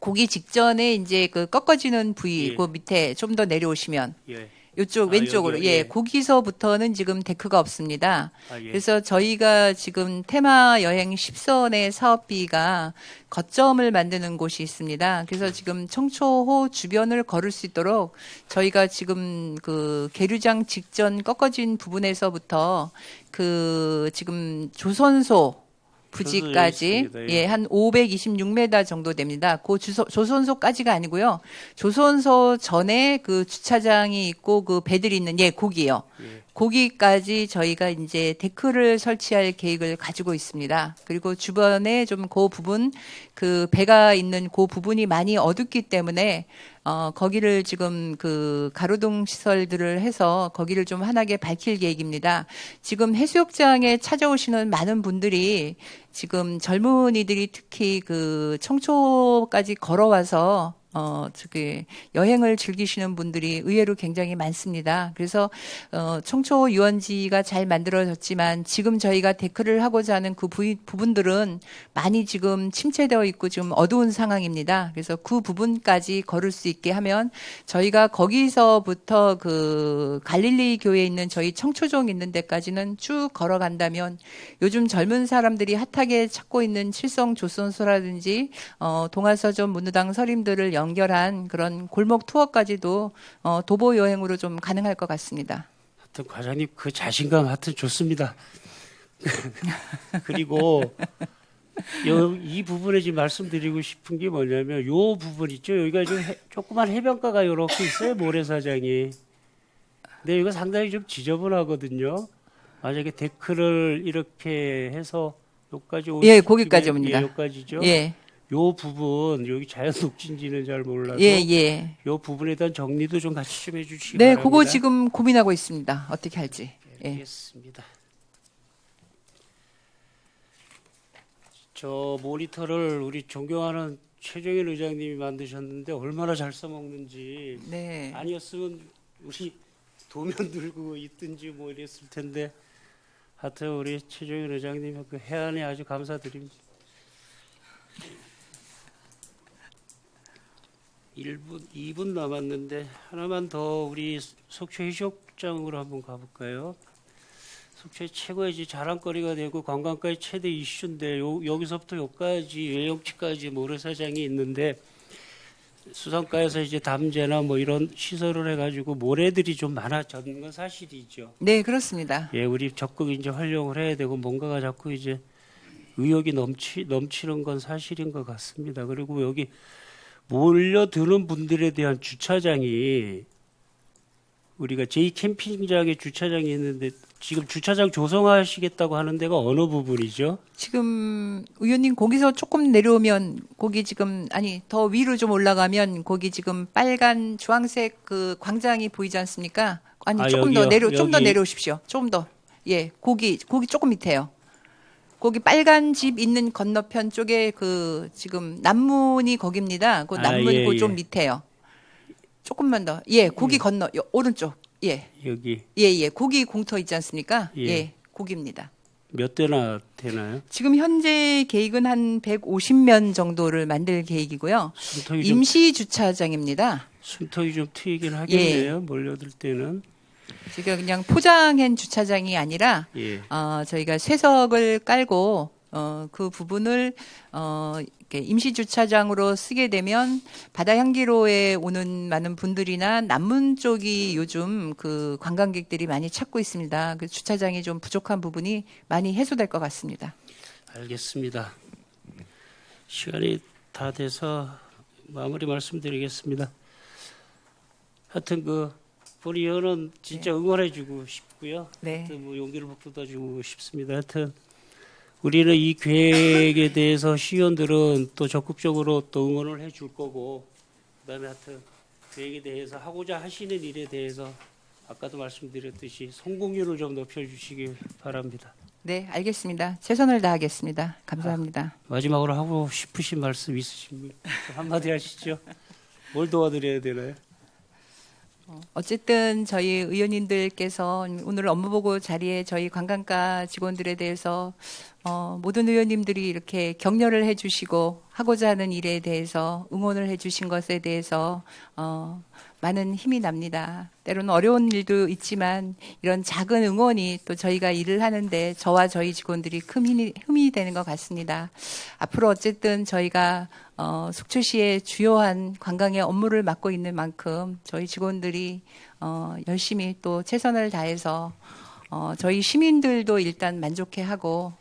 고기 직전에 이제 그 꺾어지는 부위, 예. 그 밑에 좀 더 내려오시면 예. 이쪽 왼쪽으로 여기요? 예, 예. 거기서부터는 지금 데크가 없습니다. 예. 그래서 저희가 지금 테마 여행 10선의 사업비가 거점을 만드는 곳이 있습니다. 그래서 지금 청초호 주변을 걸을 수 있도록 저희가 지금 그 계류장 직전 꺾어진 부분에서부터 그 지금 조선소 부지까지 있습니다. 예. 한 526m 정도 됩니다. 그 조선소까지가 아니고요. 조선소 전에 그 주차장이 있고 그 배들이 있는 거기요. 예. 거기까지 저희가 이제 데크를 설치할 계획을 가지고 있습니다. 그리고 주변에 좀 그 부분 그 배가 있는 그 부분이 많이 어둡기 때문에 거기를 지금 그 가로등 시설들을 해서 거기를 좀 환하게 밝힐 계획입니다. 지금 해수욕장에 찾아오시는 많은 분들이 지금 젊은이들이 특히 그 청초까지 걸어와서 저기 여행을 즐기시는 분들이 의외로 굉장히 많습니다. 그래서 청초 유원지가 잘 만들어졌지만 지금 저희가 데크를 하고자 하는 그 부분들은 많이 지금 침체되어 있고 지금 어두운 상황입니다. 그래서 그 부분까지 걸을 수 있게 하면 저희가 거기서부터 그 갈릴리 교회에 있는 저희 청초종 있는 데까지는 쭉 걸어간다면 요즘 젊은 사람들이 핫하게 찾고 있는 칠성 조선소라든지 동아서점 문우당 서림들을 연결한 그런 골목 투어까지도 도보 여행으로 좀 가능할 것 같습니다. 하여튼 과장님 그 자신감 하여튼 좋습니다. 그리고 이 부분에 지금 말씀드리고 싶은 게 뭐냐면 요 부분 있죠. 여기가 좀 조그만 해변가가 이렇게 있어요. 모래사장이. 근데 이거 상당히 좀 지저분하거든요. 만약에 데크를 이렇게 해서 여기까지 예, 거기까지 옵니다. 여기까지죠. 예. 요 부분 여기 자연 녹진지는 잘 몰라서 예. 요 부분에 대한 정리도 좀 같이 좀 해주시기 네, 바랍니다. 그거 지금 고민하고 있습니다. 어떻게 할지. 예. 알겠습니다. 저 모니터를 우리 존경하는 최종현 의장님이 만드셨는데 얼마나 잘 써먹는지 네. 아니었으면 우리 도면 들고 있든지 뭐 이랬을 텐데 하여튼 우리 최종현 의장님 그 해안에 아주 감사드립니다. 1분, 2분 남았는데 하나만 더 우리 속초 해수욕장으로 한번 가볼까요? 속초의 최고의 이제 자랑거리가 되고 관광가의 최대 이슈인데 여기서부터 여기까지 외형치까지 모래사장이 있는데 수성가에서 이제 담재나 뭐 이런 시설을 해가지고 모래들이 좀 많아졌는 건 사실이죠. 네, 그렇습니다. 예, 우리 적극 이제 활용을 해야 되고 뭔가가 자꾸 이제 의욕이 넘치는 건 사실인 것 같습니다. 그리고 여기 몰려드는 분들에 대한 주차장이 우리가 제2 캠핑장에 주차장이 있는데 지금 주차장 조성하시겠다고 하는 데가 어느 부분이죠? 지금 의원님 거기서 조금 내려오면 거기 지금 아니 더 위로 좀 올라가면 거기 지금 빨간 주황색 그 광장이 보이지 않습니까? 아니 아, 조금 더 여기요? 좀 더 여기. 내려오십시오. 조금 더. 예, 거기 조금 밑에요. 거기 빨간 집 있는 건너편 쪽에 그 지금 남문이 거기입니다. 그 아, 남문 예, 그 좀 예. 밑에요. 조금만 더. 예, 거기 건너 오른쪽. 예. 여기 예. 거기 공터 있지 않습니까? 예. 예. 거기입니다. 몇 대나 되나요? 지금 현재 계획은 한 150면 정도를 만들 계획이고요. 숨통이 좀, 임시 주차장입니다. 숨통이 좀 트이긴 하겠네요. 몰려들 때는. 제가 그냥 포장한 주차장이 아니라 예. 저희가 쇠석을 깔고 그 부분을 이렇게 임시 주차장으로 쓰게 되면 바다 향기로에 오는 많은 분들이나 남문 쪽이 요즘 그 관광객들이 많이 찾고 있습니다. 그 주차장이 좀 부족한 부분이 많이 해소될 것 같습니다. 알겠습니다. 시간이 다 돼서 마무리 말씀드리겠습니다. 하여튼 우리 의원은 진짜 응원해주고 싶고요. 네. 하여튼 뭐 용기를 북돋아주고 싶습니다. 하여튼 우리는 이 계획에 대해서 시의원들은 또 적극적으로 또 응원을 해줄 거고, 그다음에 하여튼 계획에 대해서 하고자 하시는 일에 대해서 아까도 말씀드렸듯이 성공률을 좀 높여주시기 바랍니다. 네, 알겠습니다. 최선을 다하겠습니다. 감사합니다. 마지막으로 하고 싶으신 말씀 있으십니까? 한마디 하시죠. 뭘 도와드려야 되나요? 어쨌든 저희 의원님들께서 오늘 업무보고 자리에 저희 관광가 직원들에 대해서 모든 의원님들이 이렇게 격려를 해주시고 하고자 하는 일에 대해서 응원을 해주신 것에 대해서 많은 힘이 납니다. 때로는 어려운 일도 있지만 이런 작은 응원이 또 저희가 일을 하는데 저와 저희 직원들이 큰 힘이 되는 것 같습니다. 앞으로 어쨌든 저희가 속초시의 주요한 관광의 업무를 맡고 있는 만큼 저희 직원들이 열심히 또 최선을 다해서 저희 시민들도 일단 만족해하고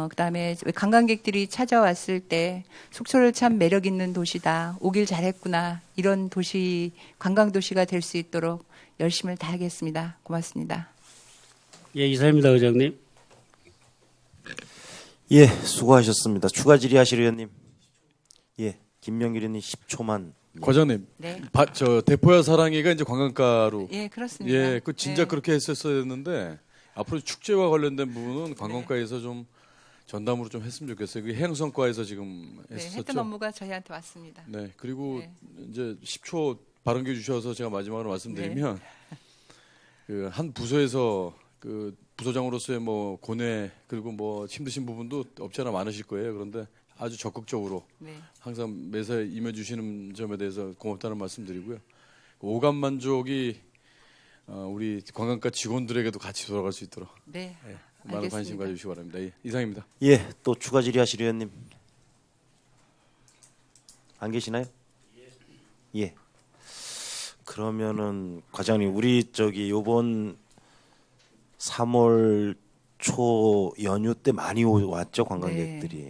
그다음에 관광객들이 찾아왔을 때 속초를 참 매력 있는 도시다. 오길 잘했구나. 이런 도시 관광 도시가 될 수 있도록 열심을 다하겠습니다. 고맙습니다. 예, 이사입니다, 의장님. 예, 수고하셨습니다. 추가 질의하실 의원님. 예, 김명길 의원님 10초만. 과장님, 네. 저 대포야 사랑이가 이제 관광가로 예, 그렇습니다. 예, 그 진짜 네. 그렇게 했었어야 했는데 앞으로 축제와 관련된 부분은 관광과에서 좀 전담으로 좀 했으면 좋겠어요. 그 해양성과에서 지금 네, 했었죠. 했던 업무가 저희한테 왔습니다. 네, 그리고 네. 이제 10초 발언기 주셔서 제가 마지막으로 말씀드리면 네. 그 한 부서에서 그 부서장으로서의 뭐 고뇌 그리고 뭐 힘드신 부분도 없지 않아 많으실 거예요. 그런데 아주 적극적으로 네. 항상 매사에 임해주시는 점에 대해서 고맙다는 말씀드리고요. 오감 만족이 우리 관광가 직원들에게도 같이 돌아갈 수 있도록 네. 많은 관심 알겠습니다. 가져주시기 바랍니다. 예, 이상입니다. 예, 또 추가 질의하실 의원님. 안 계시나요? 예. 그러면은 과장님 우리 요번 3월 초 연휴 때 많이 왔죠 관광객들이.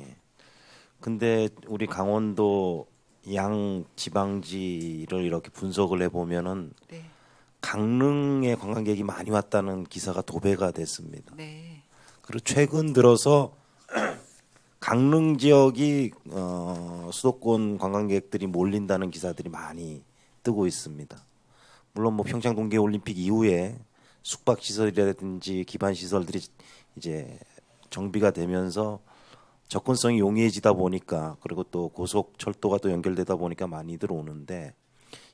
근데 우리 강원도 양 지방지를 이렇게 분석을 해보면은 네. 강릉에 관광객이 많이 왔다는 기사가 도배가 됐습니다. 네. 그리고 최근 들어서 강릉 지역이 수도권 관광객들이 몰린다는 기사들이 많이 뜨고 있습니다. 물론 뭐 평창 동계 올림픽 이후에 숙박 시설이라든지 기반 시설들이 이제 정비가 되면서 접근성이 용이해지다 보니까 그리고 또 고속철도가 또 연결되다 보니까 많이들 오는데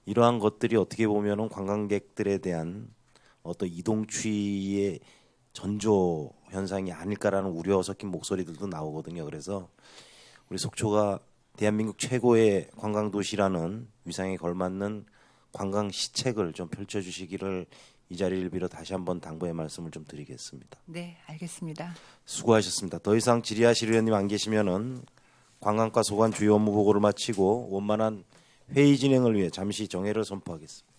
이러한 것들이 어떻게 보면은 관광객들에 대한 어떤 이동 추이의 전조 현상이 아닐까라는 우려 섞인 목소리들도 나오거든요. 그래서 우리 속초가 대한민국 최고의 관광 도시라는 위상에 걸맞는 관광 시책을 좀 펼쳐주시기를 이 자리를 빌어 다시 한번 당부의 말씀을 좀 드리겠습니다. 네, 알겠습니다. 수고하셨습니다. 더 이상 질의하실 의원님 안 계시면은 관광과 소관 주요 업무 보고를 마치고 원만한 회의 진행을 위해 잠시 정회를 선포하겠습니다.